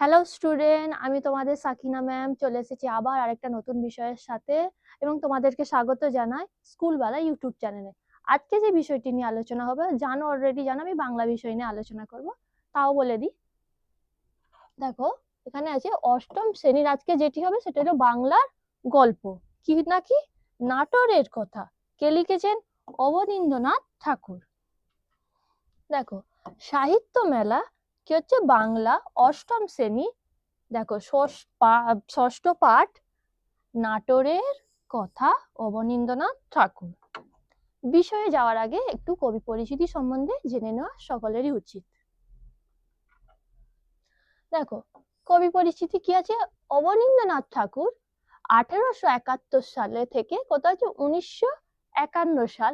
Hello student, আমি তোমাদের Sakina ma'am চলে এসেছি আবার আরেকটা নতুন বিষয়ের সাথে এবং তোমাদেরকে স্বাগত জানাই স্কুলবালা ইউটিউব চ্যানেলে। আজকে যে বিষয়টি নিয়ে আলোচনা হবে অলরেডি জানো আমি বাংলা বিষয় নিয়ে আলোচনা করব। তাও বলে দিই, দেখো এখানে আছে অষ্টম শ্রেণীর আজকে যেটি হবে সেটা হলো বাংলার গল্প। কি নাকি? নাটোরের কথা। কে লিখেছেন? অবনীন্দ্রনাথ ঠাকুর। দেখো, সাহিত্য মেলা কি হচ্ছে বাংলা অষ্টম শ্রেণী, দেখো ষষ্ঠ পাঠ নাটোরের কথা অবনীন্দ্রনাথ ঠাকুর। বিষয়ে যাওয়ার আগে একটু কবি পরিচিতি সম্বন্ধে জেনে নেওয়া সকলেরই উচিত। দেখো, কবি পরিচিতি কি আছে? অবনীন্দ্রনাথ ঠাকুর 1871 সালে থেকে কোথাও হচ্ছে 1951 সাল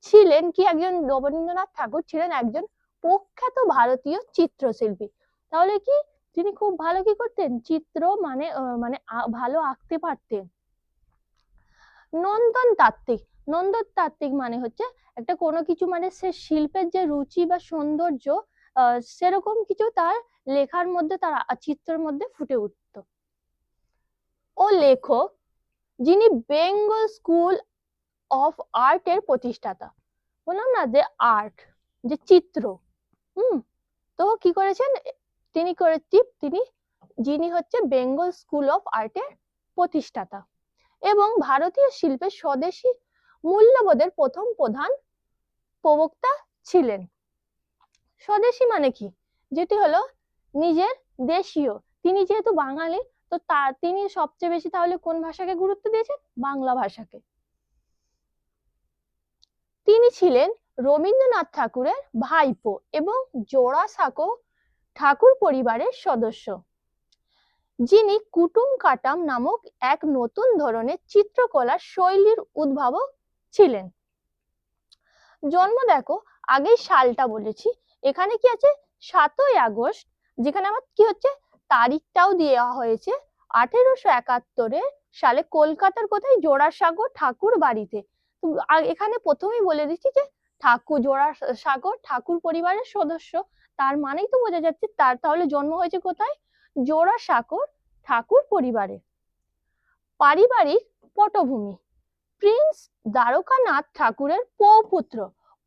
ছিলেন কি একজন, অবনীন্দ্রনাথ ঠাকুর ছিলেন একজন প্রখ্যাত ভারতীয় চিত্রশিল্পী। তাহলে কি তিনি খুব ভালো কি করতেন? চিত্র মানে ভালো আঁকতে পারতেন। নন্দন তাত্ত্বিক। নন্দন তাত্ত্বিক মানে হচ্ছে একটা কোনো কিছু মানে সে শিল্পের যে রুচি বা সৌন্দর্য সেরকম কিছু তার লেখার মধ্যে, তার চিত্রের মধ্যে ফুটে উঠতো। ও লেখক যিনি বেঙ্গল স্কুল অফ আর্ট এর প্রতিষ্ঠাতা। বললাম না যে আর্ট, যে চিত্র। তো কি করেছেন তিনি? তিনি যিনি হচ্ছে বেঙ্গল স্কুল অফ আর্টের প্রতিষ্ঠাতা এবং ভারতীয় শিল্পের স্বদেশী মূল্যবোধের প্রথম প্রধান প্রবক্তা ছিলেন। স্বদেশী মানে কি? যেটি হলো নিজের দেশীয়। তিনি যেহেতু বাঙালি, তো তিনি সবচেয়ে বেশি তাহলে কোন ভাষাকে গুরুত্ব দিয়েছেন? বাংলা ভাষাকে। তিনি ছিলেন রবীন্দ্রনাথ ঠাকুরের ভাইপো এবং জোড়াসাঁকো ঠাকুর পরিবারের সদস্য, যিনি কুটুম কাটাম নামক এক নতুন ধরনের চিত্রকলার শৈলীর উদ্ভাবক ছিলেন। জন্ম দেখো, আগেই সালটা বলেছি, এখানে কি আছে? 7ই আগস্ট, যেখানে আমার কি হচ্ছে তারিখটাও দেওয়া হয়েছে 1871 সালে কলকাতার কোথায়? জোড়াসাঁকো ঠাকুর বাড়িতে। তো এখানে প্রথমেই বলে দিচ্ছি যে জোড়াসাঁকো ঠাকুর পরিবারের সদস্য, তার মানেই তো বোঝা যাচ্ছে তার তাহলে জন্ম হয়েছে কোথায়? জোড়াসাঁকো ঠাকুর পরিবারে। পারিবারিক পটভূমি: প্রিন্স দ্বারকানাথ ঠাকুরের পৌপুত্র।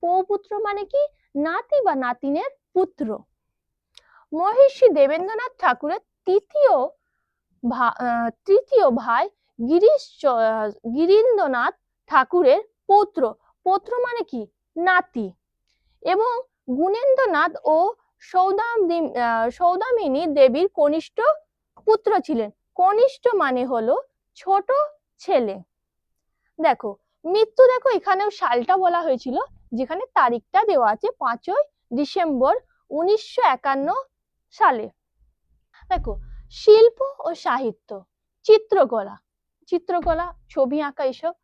পৌপুত্র মানে কি? নাতি বা নাতিনের পুত্র। মহর্ষি দেবেন্দ্রনাথ ঠাকুরের তৃতীয় ভাই গিরীন্দ্রনাথ ঠাকুরের পৌত্র। পৌত্র মানে কি? নাতি। এবং গুণেন্দ্রনাথ ও সৌদামিনী দেবীর কনিষ্ঠ পুত্র ছিলেন। কনিষ্ঠ মানে হলো ছোট ছেলে। দেখো, মৃত্যু দেখো এখানেও সালটা বলা হয়েছিল, যেখানে তারিখটা দেওয়া আছে 5ই ডিসেম্বর 1951 সালে। দেখো, শিল্প ও সাহিত্য, চিত্রকলা, ছবি আঁকা, এসব।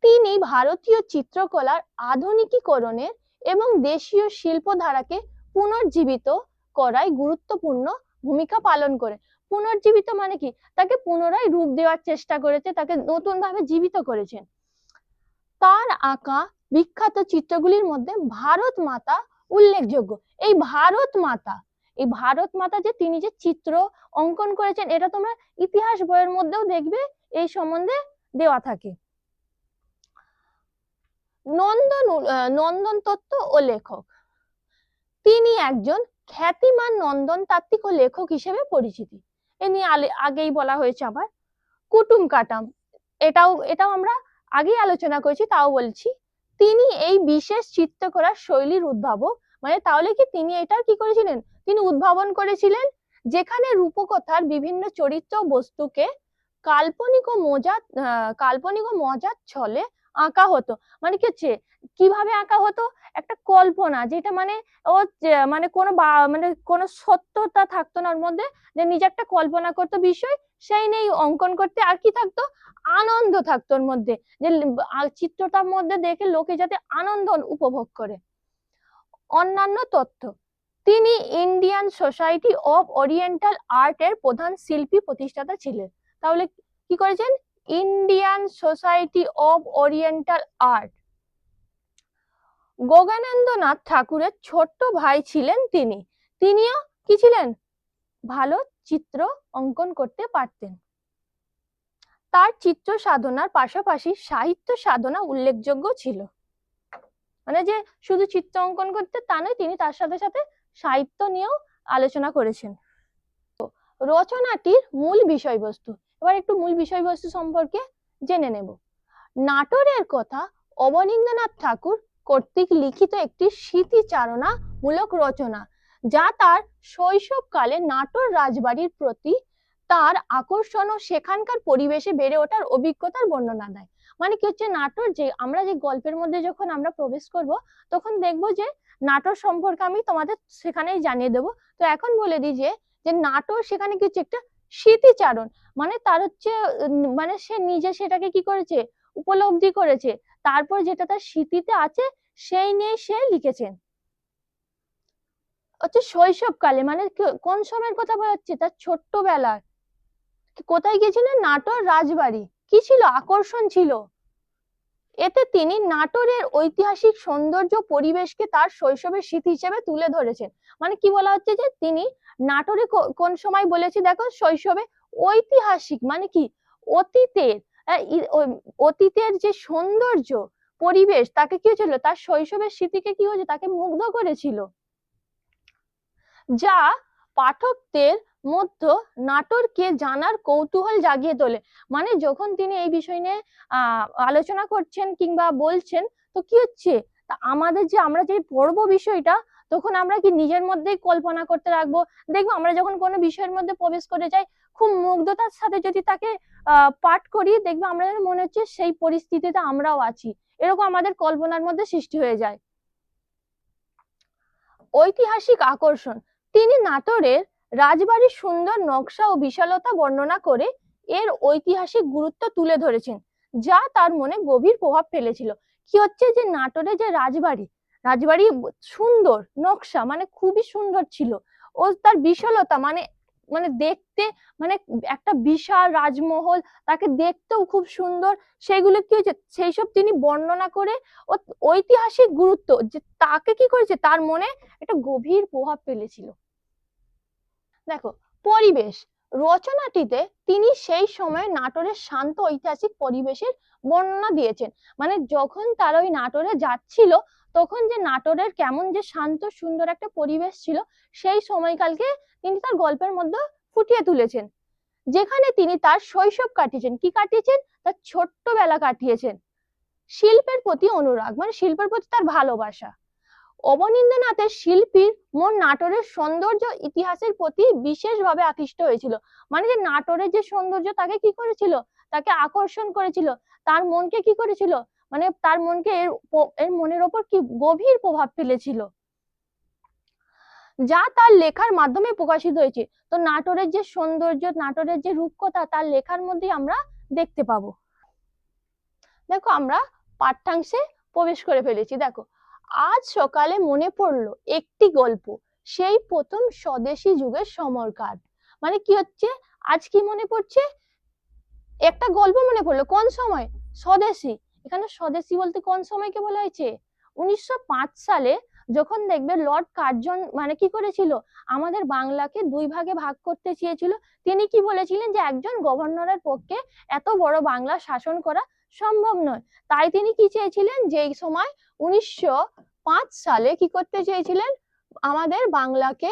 তিনি ভারতীয় চিত্রকলার আধুনিকীকরণের এবং দেশীয় শিল্প ধারাকে পুনর্জীবিত করায় গুরুত্বপূর্ণ ভূমিকা পালন করে। পুনর্জীবিত মানে কি? তাকে পুনরায় রূপ দেওয়ার চেষ্টা করেছে, তাকে নতুন ভাবে জীবিত করেছেন। তার আঁকা বিখ্যাত চিত্রগুলির মধ্যে ভারত মাতা উল্লেখযোগ্য। এই ভারত মাতা যে তিনি যে চিত্র অঙ্কন করেছেন, এটা তোমরা ইতিহাস বইয়ের মধ্যেও দেখবে এই সম্বন্ধে দেওয়া থাকে। নন্দন তত্ত্ব ও লেখক: তিনি একজন খ্যাতিমান নন্দন তাত্ত্বিক ও লেখক হিসেবে পরিচিতি। এ নিয়ে আগেই বলা হয়েছে আবার। কুটুম কাটাম, এটাও আমরা আগেই আলোচনা করেছি, তাও বলছি। তিনি এই বিশেষ চিত্রকলার শৈলীর উদ্ভাবক। মানে তাহলে কি তিনি এটার কি করেছিলেন? তিনি উদ্ভাবন করেছিলেন, যেখানে রূপকথার বিভিন্ন চরিত্র বস্তুকে কাল্পনিক ও মজার ছলে আঁকা হতো। মানে কি হচ্ছে, কিভাবে আঁকা হতো? একটা কল্পনা, যেটা মানে ও মানে কোনো সত্যতা থাকতো না ওর মধ্যে, যে নিজে একটা কল্পনা করতো বিষয়, সেই নেই অঙ্কন করতে। আর কি থাকতো? আনন্দ থাকতো ওর মধ্যে, যে চিত্রটার মধ্যে দেখে লোকে যাতে আনন্দ উপভোগ করে। অন্যান্য তথ্য: তিনি Indian society of oriental art এর প্রধান শিল্পী প্রতিষ্ঠাতা ছিলেন। তাহলে কি করেছেন? Indian society of oriental art. Gaganendranath ঠাকুরের ছোট্ট ভাই ছিলেন তিনিও কি ছিলেন? ভালো চিত্র অঙ্কন করতে পারতেন। তার চিত্র সাধনার পাশাপাশি সাহিত্য সাধনা উল্লেখযোগ্য ছিল। মানে যে শুধু চিত্র অঙ্কন করতে তা নয়, তিনি তার সাথে সাথে সাহিত্য নিয়েও আলোচনা করেছেন। রচনাটির মূল বিষয়বস্তু, এবার একটু মূল বিষয়বস্তু সম্পর্কে জেনে নেব। নাটোরের কথা অবনীন্দ্রনাথ ঠাকুর কর্তৃক লিখিত একটি স্মৃতিচারণা মূলক রচনা, যা তার শৈশবকালে নাটোর রাজবাড়ির প্রতি তার আকর্ষণ ও সেখানকার পরিবেশে বেড়ে ওঠার অভিজ্ঞতার বর্ণনা দেয়। মানে কি হচ্ছে, নাটোর যে আমরা যে গল্পের মধ্যে যখন আমরা প্রবেশ করব তখন দেখবো যে নাটোর সম্পর্কে আমি তোমাদের সেখানেই জানিয়ে দেবো। তো এখন বলে দিই যে নাটোর সেখানে কি হচ্ছে একটা স্মৃতিচারণ, মানে তার হচ্ছে মানে সে নিজে সেটাকে কি করেছে, উপলব্ধি করেছে, তারপর যেটা তার স্মৃতিতে আছে সেই নিয়ে সে লিখেছেন। হচ্ছে শৈশবকালে, মানে কোন সময়ের কথা বলা হচ্ছে, তার ছোট্টবেলার। কোথায় গিয়েছিলেন? নাটোর রাজবাড়ি। কি ছিল? আকর্ষণ ছিল। এতে তিনি নাটোরের ঐতিহাসিক সৌন্দর্য পরিবেশকে তার শৈশবের স্মৃতি হিসেবে তুলে ধরেছেন। মানে কি বলা হচ্ছে যে তিনি নাটোরে কোন সময় বলেছি দেখো, শৈশবে। ঐতিহাসিক মানে কি, অতীতের অতীতের যে সৌন্দর্য পরিবেশ তাকে কি হয়েছিল, তার শৈশবের স্মৃতিকে কি হয়েছে, তাকে মুগ্ধ করেছিল, যা পাঠকদের মধ্যে নাটোরকে জানার কৌতূহল জাগিয়ে তোলে। মানে যখন তিনি এই বিষয় নিয়ে আলোচনা করছেন কিংবা বলছেন, তো কি হচ্ছে, আমাদের যে আমরা যে পড়বো বিষয়টা, তখন আমরা কি নিজের মধ্যেই কল্পনা করতে রাখবো। দেখবো আমরা যখন কোনো বিষয়ের মধ্যে প্রবেশ করে যাই, খুব মুগ্ধতার সাথে যদি তাকে পাঠ করি, দেখবো আমরা মনে হচ্ছে সেই পরিস্থিতিতে আমরাও আছি, এরকম আমাদের কল্পনার মধ্যে সৃষ্টি হয়ে যায়। ঐতিহাসিক আকর্ষণ, তিনি নাটোরের রাজবাড়ির সুন্দর নকশা ও বিশালতা বর্ণনা করে এর ঐতিহাসিক গুরুত্ব তুলে ধরেছেন, যা তার মনে গভীর প্রভাব ফেলেছিল। কি হচ্ছে যে নাটোরে যে রাজবাড়ি, রাজবাড়ি সুন্দর নকশা, মানে খুবই সুন্দর ছিল, ও তার বিশালতা মানে মানে দেখতে, মানে একটা বিশাল রাজমহল, তাকে দেখতেও খুব সুন্দর, সেগুলো কি হয়েছে সেই সব তিনি বর্ণনা করে ঐতিহাসিক গুরুত্ব যে তাকে কি করেছে, তার মনে একটা গভীর প্রভাব ফেলেছিল। দেখো পরিবেশ, রচনাটিতে তিনি সেই সময় নাটোরের শান্ত ঐতিহাসিক পরিবেশের বর্ণনা দিয়েছেন। মানে যখন তারা ওই নাটোরে যাচ্ছিল, তখন যে নাটোরের কেমন যে শান্ত সুন্দর একটা পরিবেশ ছিল, সেই সময়কালকে তিনি তার গল্পের মধ্যে ফুটিয়ে তুলেছেন, যেখানে তিনি তার শৈশব কাটিয়েছেন। কি কাটিয়েছেন? তার ছোট্টবেলা কাটিয়েছেন। শিল্পের প্রতি অনুরাগ, মানে শিল্পের প্রতি তার ভালোবাসা। অবনীন্দ্রনাথের শিল্পীর মন নাটোরের সৌন্দর্য ইতিহাসের প্রতি বিশেষভাবে আকৃষ্ট হয়েছিল। মানে যে নাটোরের যে সৌন্দর্য তাকে কি করেছিল, তাকে আকর্ষণ করেছিল, তার মনকে কি করেছিল, মানে তার মনকে এর মনের ওপর কি গভীর প্রভাব ফেলেছিল, যা তার লেখার মাধ্যমে প্রকাশিত হয়েছে। তো নাটোরের যে সৌন্দর্য, নাটোরের যে রূপকথা তার লেখার মধ্যেই আমরা দেখতে পাবো। দেখো আমরা পাঠ্যাংশে প্রবেশ করে ফেলেছি। দেখো, আজ সকালে মনে পড়লো একটি গল্প, সেই প্রথম স্বদেশী যুগের সময়কার। মানে কি হচ্ছে, আজ কি মনে পড়ছে, একটা গল্প মনে পড়লো। কোন সময়? স্বদেশী। এখানে স্বদেশী বলতে কোন সময়কে বলা হয়েছে? 1905 সালে, যখন দেখবে লর্ড কার্জন মানে কি করেছিল, আমাদের বাংলাকে দুই ভাগে ভাগ করতে চেয়েছিল। তিনি কি বলেছিলেন যে একজন গভর্নরের পক্ষে এত বড় বাংলা শাসন করা সম্ভব নয়। তাই তিনি কি চেয়েছিলেন, যে এই সময় 1905 সালে কি করতে চেয়েছিলেন, আমাদের বাংলাকে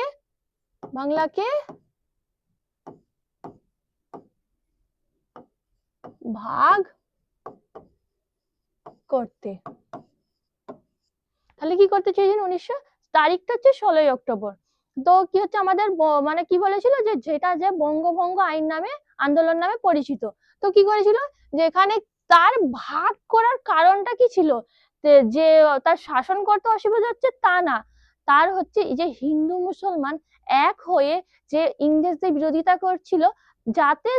ভাগ করতে। তাহলে কি করতে চেয়েছেন? তারিখটা হচ্ছে 16ই অক্টোবর। তো কি হচ্ছে আমাদের মানে কি বলেছিল, যে যেটা যে বঙ্গভঙ্গ আইন নামে আন্দোলন নামে পরিচিত। তো কি করেছিল, যে এখানে তার ভাগ করার কারণটা কি ছিল, যে তার শাসন করতে অসুবিধা হচ্ছে তা না, তার হচ্ছে এই যে হিন্দু মুসলমান এক হয়ে যে ইংরেজদের বিরোধিতা করছিল, যাতে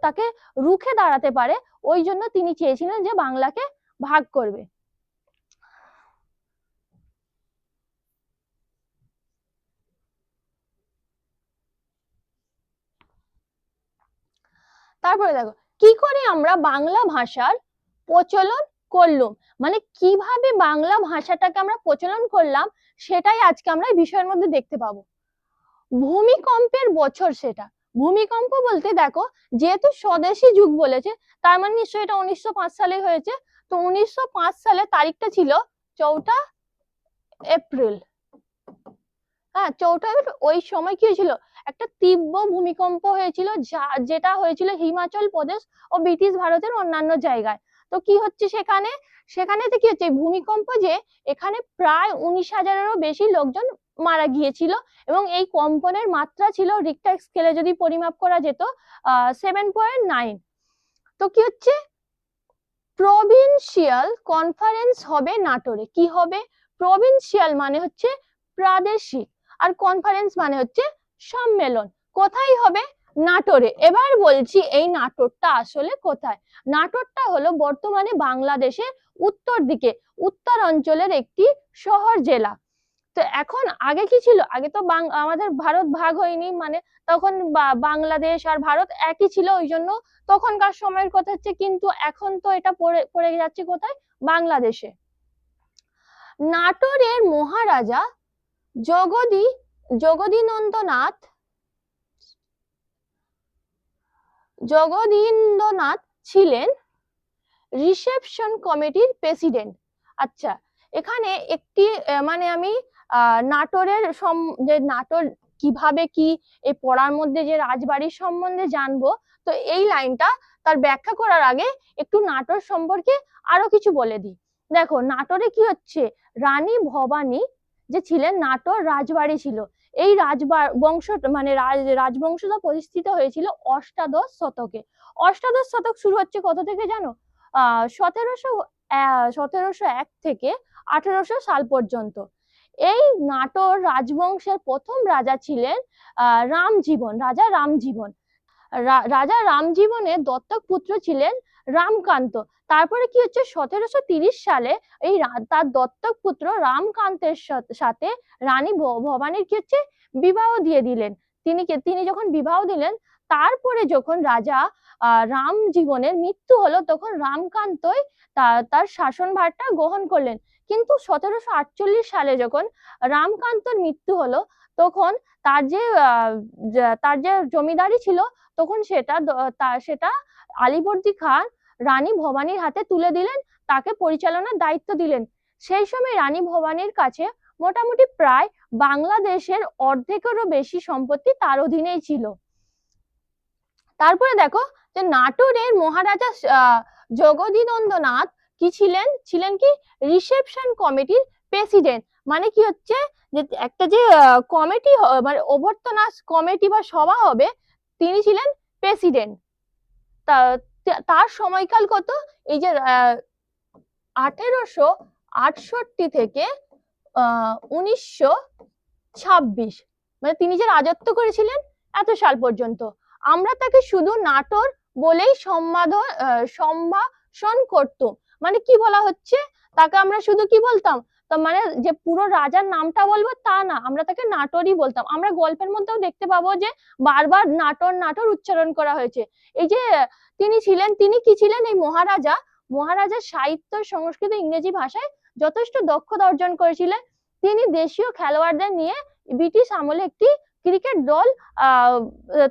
তাকে রুখে দাঁড়াতে পারে, ওই জন্য তিনি চেয়েছিলেন যে বাংলাকে ভাগ করবে। তারপরে দেখো, কি করে আমরা বাংলা ভাষার প্রচলন করলাম, মানে কিভাবে বাংলা ভাষাটাকে আমরা প্রচলন করলাম, সেটাই আজকে আমরা এই বিষয়ের মধ্যে দেখতে পাবো। ভূমিকম্পের বছর সেটা। ভূমিকম্প বলতে দেখো, যেহেতু স্বদেশী যুগ বলেছে, তার মানে নিশ্চয়ই এটা 1905 সালে হয়েছে। তো 1905 সালে তারিখটা ছিল 4 এপ্রিল। হ্যাঁ, 4 এপ্রিল। ওই সময় কি হয়েছিল, একটা তীব্র ভূমিকম্প হয়েছিল, যেটা হয়েছিল হিমাচল প্রদেশ ও ব্রিটিশ ভারতের অন্যান্য জায়গায়। তো কি হচ্ছে সেখানে, সেখানেতে কি হচ্ছে ভূমিকম্প, যে এখানে প্রায় 19,000-এরও বেশি লোকজন মারা গিয়েছিল, এবং এই কম্পনের মাত্রা ছিল রিক্টার স্কেলে যদি পরিমাপ করা যেত 7.9। তো কি হচ্ছে, প্রভিন্সিয়াল কনফারেন্স হবে নাটোরে। কি হবে, প্রভিন্সিয়াল মানে হচ্ছে প্রাদেশিক, আর কনফারেন্স মানে হচ্ছে সম্মেলন। কোথায় হবে, নাটোরে। এবার বলছি এই নাটোরটা আসলে কোথায়। নাটোরটা হলো বর্তমানে বাংলাদেশের উত্তর দিকে, উত্তর অঞ্চলের একটি শহর জেলা। তো এখন আগে কি ছিল, আগে তো আমাদের ভারত ভাগ হয়নি, মানে তখন বাংলাদেশ আর ভারত একই ছিল, ওই জন্য তখনকার সময়ের কথা হচ্ছে, কিন্তু এখন তো এটা পড়ে যাচ্ছে কোথায়, বাংলাদেশে। নাটোরের মহারাজা জগদীন্দ্রনাথ ছিলেন রিসেপশন কমিটির প্রেসিডেন্ট। আচ্ছা, এখানে একটি মানে আমি নাটোরের যে নাটোর কিভাবে কি এই পড়ার মধ্যে যে রাজবাড়ির সম্বন্ধে জানবো, তো এই লাইনটা তার ব্যাখ্যা করার আগে একটু নাটোর সম্পর্কে আরো কিছু বলে দিই। দেখো, নাটোরে কি হচ্ছে, রানী ভবানী যে ছিলেন, নাটোর রাজবাড়ি ছিল। এই বংশ মানে রাজবংশটা প্রতিষ্ঠিত হয়েছিল অষ্টাদশ শতকে। অষ্টাদশ শতক শুরু হচ্ছে কত থেকে জানো, 1701 থেকে 1800 সাল পর্যন্ত। এই নাটোর রাজবংশের প্রথম রাজা ছিলেন রাজা রামজীবন। রাজা রামজীবনের দত্তক পুত্র ছিলেন রামকান্ত। তারপরে কি হচ্ছে, 1730 সালে এই তার দত্তক পুত্র রামকান্তের সাথে রানী ভবানীর কি হচ্ছে বিবাহ দিয়ে দিলেন। তিনি যখন বিবাহ দিলেন, তারপরে যখন রাজা রামজীবনের মৃত্যু হলো, তখন রামকান্তই তার শাসনভারটা গ্রহণ করলেন। কিন্তু 1748 সালে যখন রামকান্তর মৃত্যু হলো, তখন তার যে জমিদারি ছিল, তখন সেটা আলীবর্দী খান রানী ভবানীর হাতে তুলে দিলেন, তাকে পরিচালনার দায়িত্ব দিলেন। সেই সময় রানী ভবানীর কাছে মোটামুটি প্রায় বাংলাদেশের অর্ধেকেরও বেশি সম্পত্তি তার অধীনেই ছিল। তারপরে দেখো, যে নাটোরের মহারাজা জগদীন্দ্রনাথ কি ছিলেন কি রিসেপশন কমিটির প্রেসিডেন্ট। মানে কি হচ্ছে, যে একটা যে কমিটি, মানে অভ্যর্থনা কমিটি বা সভা হবে, তিনি ছিলেন প্রেসিডেন্ট। তার সময়কাল কত, এই যে 1868 থেকে 1926, মানে তিনি যে রাজত্ব করেছিলেন এত সাল পর্যন্ত। আমরা তাকে শুধু নাটোর বলেই সম্ভাষণ করতাম। মানে কি বলা হচ্ছে, তাকে আমরা শুধু কি বলতাম, তার মানে যে পুরো রাজার নামটা বলবো তা না, আমরা তাকে নাটোরই বলতাম। আমরা গল্পের মধ্যেও দেখতে পাবো যে বারবার নাটোর নাটোর উচ্চারণ করা হয়েছে। এই যে তিনি কি ছিলেন, এই মহারাজা সাহিত্য, সংস্কৃত, ইংরেজি ভাষায় যথেষ্ট দক্ষতা অর্জন করেছিলেন। তিনি দেশীয় খেলোয়াড়দের নিয়ে ব্রিটিশ আমলে একটি ক্রিকেট দল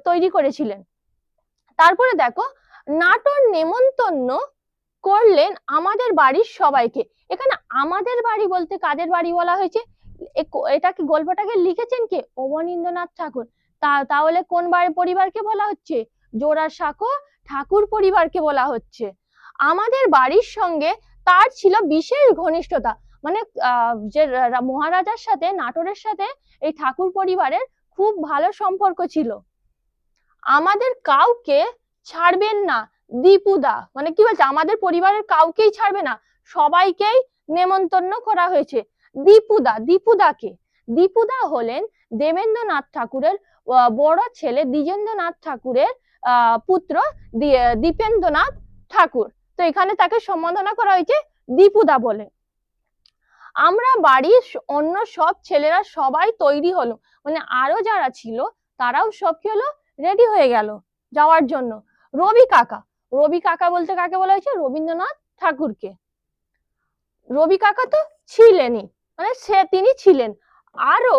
তৈরি করেছিলেন। তারপরে দেখো, নাটোর নেমন্তন্ন করলেন আমাদের বাড়ির সবাইকে। এখানে আমাদের বাড়ি বলতে কাদের বাড়ি বলা হয়েছে, এটাকে গল্পটাকে লিখেছেন কে, অবনীন্দ্রনাথ ঠাকুর। তাহলে কোন পরিবারকে বলা হচ্ছে, জোড়াসাঁকো ঠাকুর পরিবারকে বলা হচ্ছে। আমাদের বাড়ির সঙ্গে তার ছিল বিশেষ ঘনিষ্ঠতা, মানে যে মহারাজার সাথে, নাটোরের সাথে এই ঠাকুর পরিবারের খুব ভালো সম্পর্ক ছিল। আমাদের কাউকে ছাড়বেন না দীপুদা, মানে কি বলছে, আমাদের পরিবারের কাউকেই ছাড়বে না, সবাইকেই নেমন্তন্ন করা হয়েছে। দীপুদাকে, দীপুদা হলেন দেবেন্দ্রনাথ ঠাকুরের বড় ছেলে, দ্বিজেন্দ্রনাথ ঠাকুরের পুত্র দীপেন্দ্রনাথ ঠাকুর। তো এখানে তাকে সম্বোধনা করা হয়েছে দীপুদা বলে। আমরা বাড়ির অন্য সব ছেলেরা সবাই তৈরি হলো, মানে আরো যারা ছিল তারাও সব কি হলো, রেডি হয়ে গেল যাওয়ার জন্য। রবি কাকা বলতে কাকে বলা হয়েছে, রবীন্দ্রনাথ ঠাকুরকে। রবি কাকা তো ছিলেনই, মানে তিনি ছিলেন। আরো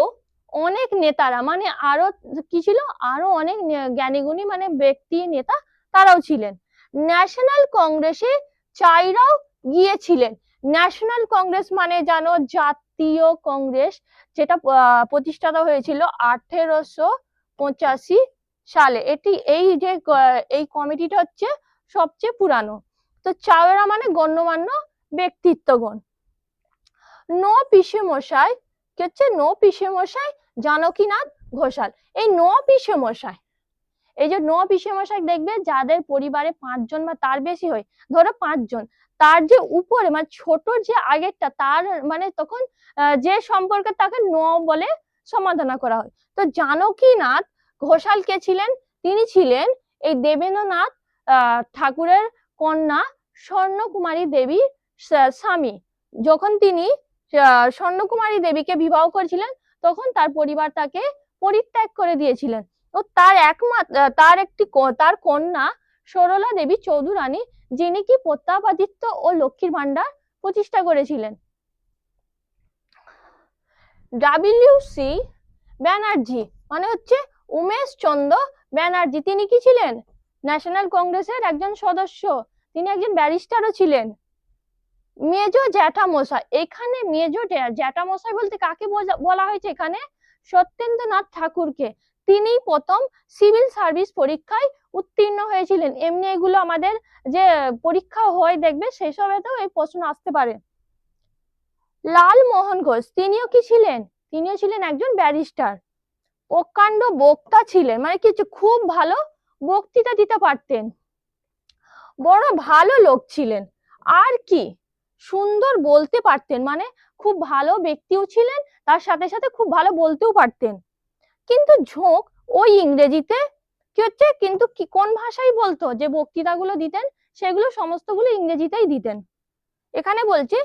অনেক নেতারা মানে আরো কি ছিল, আরো অনেক জ্ঞানীগুণী মানে ব্যক্তি নেতা তারাও ছিলেন। ন্যাশনাল কংগ্রেসে চাইরাও গিয়েছিলেন। ন্যাশনাল কংগ্রেস মানে জানো জাতীয় কংগ্রেস, যেটা প্রতিষ্ঠাতা হয়েছিল 1885 সালে। এটি এই যে এই কমিটিটা হচ্ছে সবচেয়ে পুরানো। তো চাওয়েরা মানে গণ্যমান্য ব্যক্তিত্বগণ। নো পিসে মশাই কি হচ্ছে, নো পিসে মশাই জানকীনাথ ঘোষাল। এই নো পিসে মশাই, এই যে নো পিসে মশাই দেখবে যাদের পরিবারে 5 জন বা তার বেশি হয়, ধরো 5 জন, তার যে উপরে মানে ছোট যে আগেরটা তার মানে তখন যে সম্পর্কে তাকে ন বলে সমাধান করা হয়। তো জানকীনাথ ঘোষাল কে ছিলেন? তিনি ছিলেন এই দেবেন্দ্রনাথ ঠাকুরের কন্যা স্বর্ণকুমারী দেবীর স্বামী। যখন তিনি স্বর্ণকুমারী দেবীকে বিবাহ করেছিলেন তখন তার পরিবার তাকে পরিত্যাগ করে দিয়েছিলেন। ও তার তার কন্যা সরলা দেবী চৌধুরানী, যিনি কি প্রতাপাদিত্য ও লক্ষ্মীর ভান্ডার প্রতিষ্ঠা করেছিলেন। ডাব্লিউ.সি. ব্যানার্জি মানে হচ্ছে উমেশ চন্দ্র ব্যানার্জি, তিনি কি ছিলেন? ন্যাশনাল কংগ্রেসের একজন সদস্য, তিনি একজন ব্যারিস্টারও ছিলেন। মেজো জ্যাঠামশাই, এখানে মেজো জ্যাঠামশাই বলতে কাকে বলা হয়েছে? এখানে সত্যেন্দ্রনাথ ঠাকুরকে। তিনি প্রথম সিভিল সার্ভিস পরীক্ষায় উত্তীর্ণ হয়েছিলেন। এমনি এগুলো আমাদের যে পরীক্ষা হয় দেখবে সেই সবেতেও এই প্রশ্ন আসতে পারে। লালমোহন ঘোষ, তিনিও কি ছিলেন? তিনিও ছিলেন একজন ব্যারিস্টার। প্রকাণ্ড বক্তা ছিলেন, মানে কিছু খুব ভালো বক্তৃতা দিতে পারতেন, বড় ভালো লোক ছিলেন। আর কি সুন্দর বলতে পারতেন, মানে খুব ভালো ব্যক্তিও ছিলেন, তার সাথে সাথে খুব ভালো বলতেও পারতেন। কিন্তু ঝোঁক ওই ইংরেজিতে কি হচ্ছে, কিন্তু কি কোন ভাষায় বলতো? যে বক্তৃতাগুলো দিতেন সেগুলো সমস্তগুলো ইংরেজিতেই দিতেন। এখানে বলছে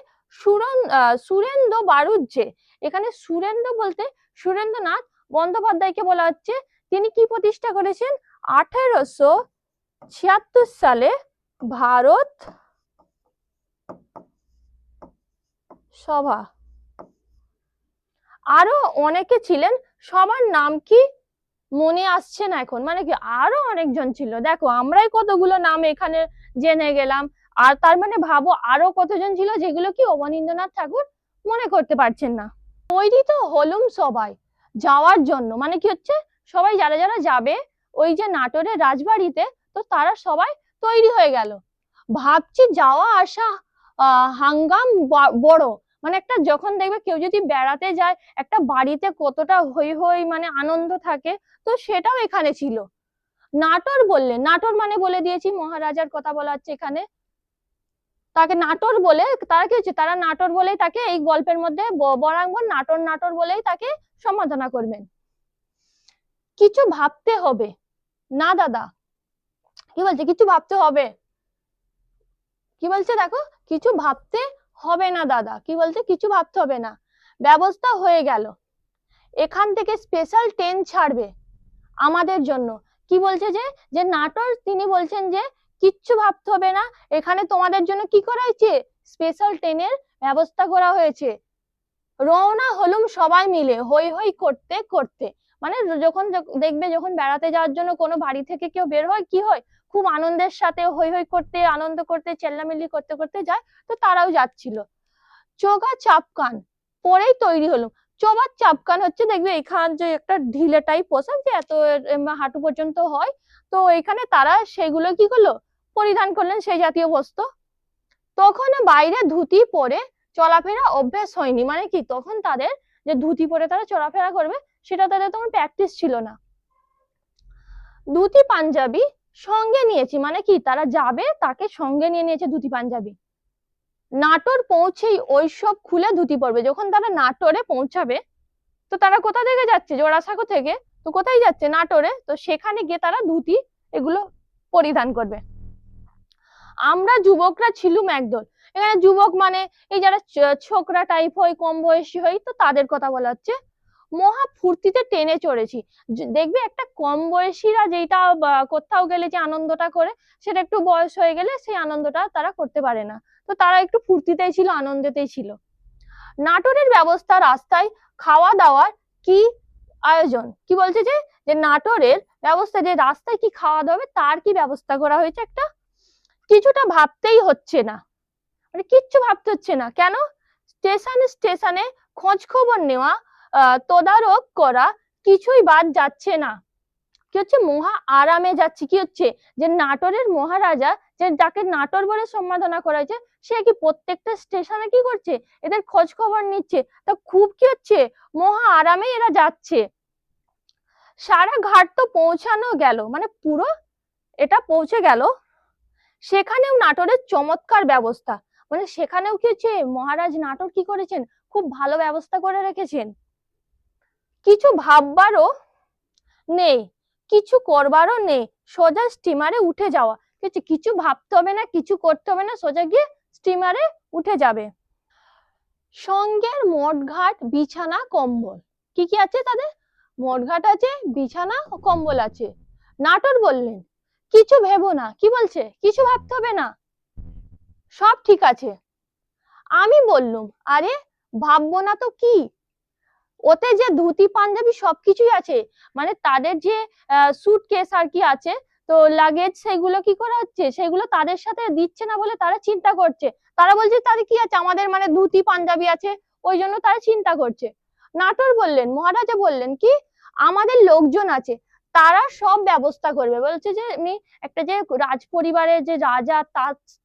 সুরেন্দ্র বাড়ুজ্যে, এখানে সুরেন্দ্র বলতে সুরেন্দ্রনাথ বন্দ্যোপাধ্যায়কে বলা হচ্ছে। তিনি কি প্রতিষ্ঠা করেছেন? 1876 সালে ভারত সভা। আরো অনেকে ছিলেন, সবার নাম কি মনে আসছে না এখন, মানে কি আরো অনেকজন ছিল। দেখো আমরাই কতগুলো নাম এখানে জেনে গেলাম, আর তার মানে ভাবো আরো কতজন ছিল যেগুলো কি অবনীন্দ্রনাথ ঠাকুর মনে করতে পারছেন না। তৈরি তো হলুম সবাই যাওয়ার জন্য, মানে কি হচ্ছে সবাই যারা যারা যাবে ওই যে নাটোরের রাজবাড়িতে, তো তারা সবাই তৈরি হয়ে গেল। ভাবছি যাওয়া আসা হাঙ্গাম বড়, মানে একটা যখন দেখবে কেউ যদি বেড়াতে যায় একটা বাড়িতে কতটা হই হই মানে আনন্দ থাকে, তো সেটাও এখানে ছিল। নাটোর বললে, নাটোর মানে বলে দিয়েছি মহারাজার কথা বলা হচ্ছে এখানে, তাকে নাটোর বলে, তারা কি হচ্ছে, তারা নাটোর বলেই তাকে এই গল্পের মধ্যে বরাঙ্গন নাটোর নাটোর বলেই তাকে সম্বোধনা করবেন। কিছু ভাবতে হবে না দাদা, কি বলছে কিছু ভাবতে হবে, কি বলছে দেখো কিছু ভাবতে হবে না দাদা, কি বলছে কিছু ভাবতে হবে না, ব্যবস্থা হয়ে গেল, এখান থেকে স্পেশাল ট্রেন ছাড়বে আমাদের জন্য। কি বলছে যে নাটোর, তিনি বলছেন যে কিচ্ছু ভাবতে হবে না, এখানে তোমাদের জন্য কি করা হয়েছে, স্পেশাল ট্রেনের ব্যবস্থা করা হয়েছে। রওনা হলুম সবাই মিলে হই হই করতে করতে, মানে যখন দেখবে যখন বেড়াতে যাওয়ার জন্য কোনো বাড়ি থেকে কেউ বের হয় কি হয়, খুব আনন্দের সাথে হই হই করতে আনন্দ করতে চেল্লামিল্লি করতে করতে যায়, তো তারাও যাচ্ছিল। চোগা চাপকান পরেই তৈরি হলো। চোগা চাপকান হচ্ছে দেখবে এখান যে একটা ঢিলে টাইপ পোশাক যে এত হাঁটু পর্যন্ত হয়, তো এখানে তারা সেগুলো কি করলো, পরিধান করলেন সেই জাতীয় বস্ত্র। তখন বাইরে ধুতি পরে চলাফেরা অভ্যাস হয়নি, মানে কি তখন তাদের যে ধুতি পরে তারা চলাফেরা করবে সেটা তাদের তখন প্র্যাকটিস ছিল না। ধুতি পাঞ্জাবি সঙ্গে নিয়েছি, মানে কি তারা যাবে তাকে সঙ্গে নিয়ে নিয়েছে ধুতি পাঞ্জাবি। নাটোর পৌঁছেই ওইসব খুলে ধুতি পরবে। যখন তারা নাটোরে পৌঁছাবে, তো তারা কোথা থেকে যাচ্ছে, জোড়াসাঁকো থেকে, তো কোথায় যাচ্ছে, নাটোরে, তো সেখানে গিয়ে তারা ধুতি এগুলো পরিধান করবে। আমরা যুবকরা ছিলুম একদল, এখানে যুবক মানে এই যারা ছোকরা টাইপ হয় কম বয়সী হয়, তো তাদের কথা বলা হচ্ছে। মহা ফুর্তিতে টেনে চড়েছি, দেখবে একটা কম বয়সীরা যেটা কোথাও গেলে যে আনন্দটা করে সেটা একটু বয়স হয়ে গেলে সেই আনন্দটা তারা করতে পারে না, তো তারা একটু ফুর্তিতেই ছিল, আনন্দেতেই ছিল। নাটোরের ব্যবস্থা রাস্তায় খাওয়া দাওয়ার কি আয়োজন কি বলছে যে যে নাটোরের ব্যবস্থা, যে রাস্তায় কি খাওয়া দাওয়া হবে তার কি ব্যবস্থা করা হয়েছে, একটা কিছুটা ভাবতেই হচ্ছে না, মানে কিচ্ছু ভাবতে হচ্ছে না। কেন? স্টেশনে স্টেশনে খোঁজ খবর নেওয়া, তদারক করা, কিছুই বাদ যাচ্ছে না। কি হচ্ছে, মহা আরামে যাচ্ছে। কি হচ্ছে, যে নাটোরের মহারাজা, যে যাকে নাটোর বলে সম্বোধনা করা হয়েছে, সে কি প্রত্যেকটা স্টেশনে কি করছে, এদের খোঁজ খবর নিচ্ছে। তা খুব কি হচ্ছে, মহা আরামে এরা যাচ্ছে। সারা ঘাট তো পৌঁছানো গেল, মানে পুরো এটা পৌঁছে গেল। সেখানেও নাটোরের চমৎকার ব্যবস্থা, মানে সেখানেও কি হচ্ছে, মহারাজ নাটোর কি করেছেন, খুব ভালো ব্যবস্থা করে রেখেছেন। কিছু ভাববারও নেই, কিছু করবারও নেই, সোজা স্টিমারে উঠে যাওয়া। কিছু ভাবতে হবে না, কিছু করতে হবে না, সোজা গিয়ে স্টিমারে উঠে যাবে। সঙ্গের মঠঘাট, বিছানা, কম্বল। কি কি আছে তাদের? মঠঘাট আছে, বিছানা ও কম্বল আছে। নাটোর বললেন কিছু ভেবো না। কি বলছে? কিছু ভাবতে হবে না, সব ঠিক আছে। আমি বললুম আরে ভাববো না তো কি, ওতে যে ধুতি পাঞ্জাবি সবকিছুই আছে, মানে তাদের যে সুটকেস আর কি আছে, তো লাগেজ, সেগুলো কি করা হচ্ছে, সেগুলো তাদের সাথে দিচ্ছে না বলে তারা চিন্তা করছে। তারা বলছে তাদের কি আছে, আমাদের মানে ধুতি পাঞ্জাবি আছে, ওই জন্য তারা চিন্তা করছে। নাটোর বললেন, মহারাজা বললেন কি, আমাদের লোকজন আছে, তারা সব ব্যবস্থা করবে। বলছে যে এমনি একটা যে রাজ পরিবারের যে রাজা,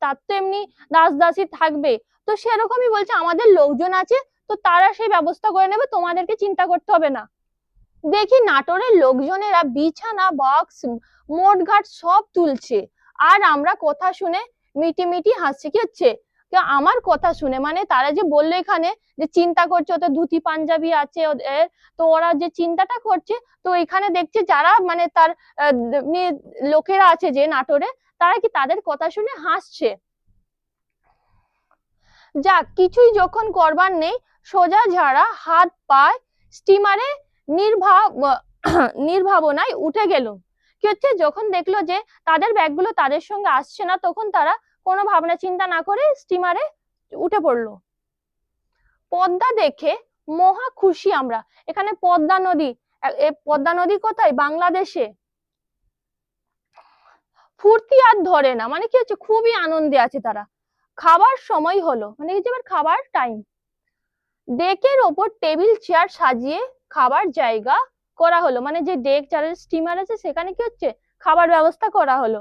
তার তো এমনি দাস দাসী থাকবে, তো সেরকমই বলছে আমাদের লোকজন আছে, তো তারা সেই ব্যবস্থা করে নেবে, তোমাদেরকে চিন্তা করতে হবে না। দেখি নাটোরের লোকজনেরা বিছানা, বক্স, মোটঘাট সব তুলছে, আর আমরা কথা শুনে মিটি মিটি হাসছি। কি হচ্ছে, আমার কথা শুনে, মানে তারা যে বললো এখানে যে চিন্তা করছে, ওদের ধুতি পাঞ্জাবি আছে ওদের, তো ওরা যে চিন্তাটা করছে, তো এখানে দেখছে যারা মানে তার লোকেরা আছে যে নাটোরে, তারা কি তাদের কথা শুনে হাসছে। যাক, কিছুই যখন করবার নেই, সোজা ঝাড়া হাত পায় স্টিমারে নির্ভাবনায় উঠে গেল। কি হচ্ছে, যখন দেখলো যে তাদের ব্যাগগুলো তাদের সঙ্গে আসছে না, তখন তারা কোনো ভাবনা চিন্তা না করে স্টিমারে উঠে পড়লো। পদ্মা দেখে মহা খুশি আমরা। এখানে পদ্মা নদী, পদ্মা নদী কোথায়? বাংলাদেশে। ফুর্তি আর ধরে না, মানে কি হচ্ছে, খুবই আনন্দে আছে তারা। খাবার সময় হলো, মানে কি এবার খাবার টাইম। ডেকের ওপর টেবিল চেয়ার সাজিয়ে খাবার জায়গা করা হলো, মানে যে ডেক যাদের স্টিমার আছে সেখানে কি হচ্ছে, খাবার ব্যবস্থা করা হলো।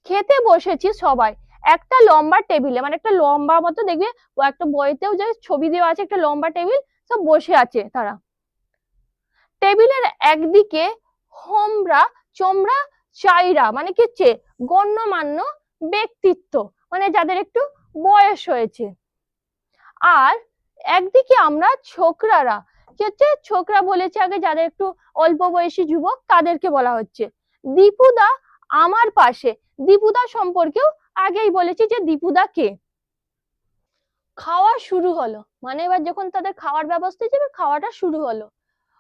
খেতে বসেছি সবাই একটা লম্বা টেবিলে, মানে একটা লম্বা মতো দেখবে, ও একটা বইতেও যে ছবি দেওয়া আছে, একটা লম্বা টেবিল, সব বসে আছে তারা। টেবিলের একদিকে হোমরা চোমরা চাইরা, মানে কি হচ্ছে, গণ্যমান্য ব্যক্তিত্ব, মানে যাদের একটু বয়স হয়েছে। আর একদিকে আমরা ছোকরারা, কি হচ্ছে, ছোকরা বলেছে আগে, যাদের একটু অল্প বয়সী যুবক তাদেরকে বলা হচ্ছে। দীপুদা আমার পাশে। দীপুদা সম্পর্কেও আগেই বলেছি যে দীপুদা কে। খাওয়া শুরু হলো, মানে এবার যখন তাদের খাওয়ার ব্যবস্থা হয়েছে, এবার খাওয়াটা শুরু হলো।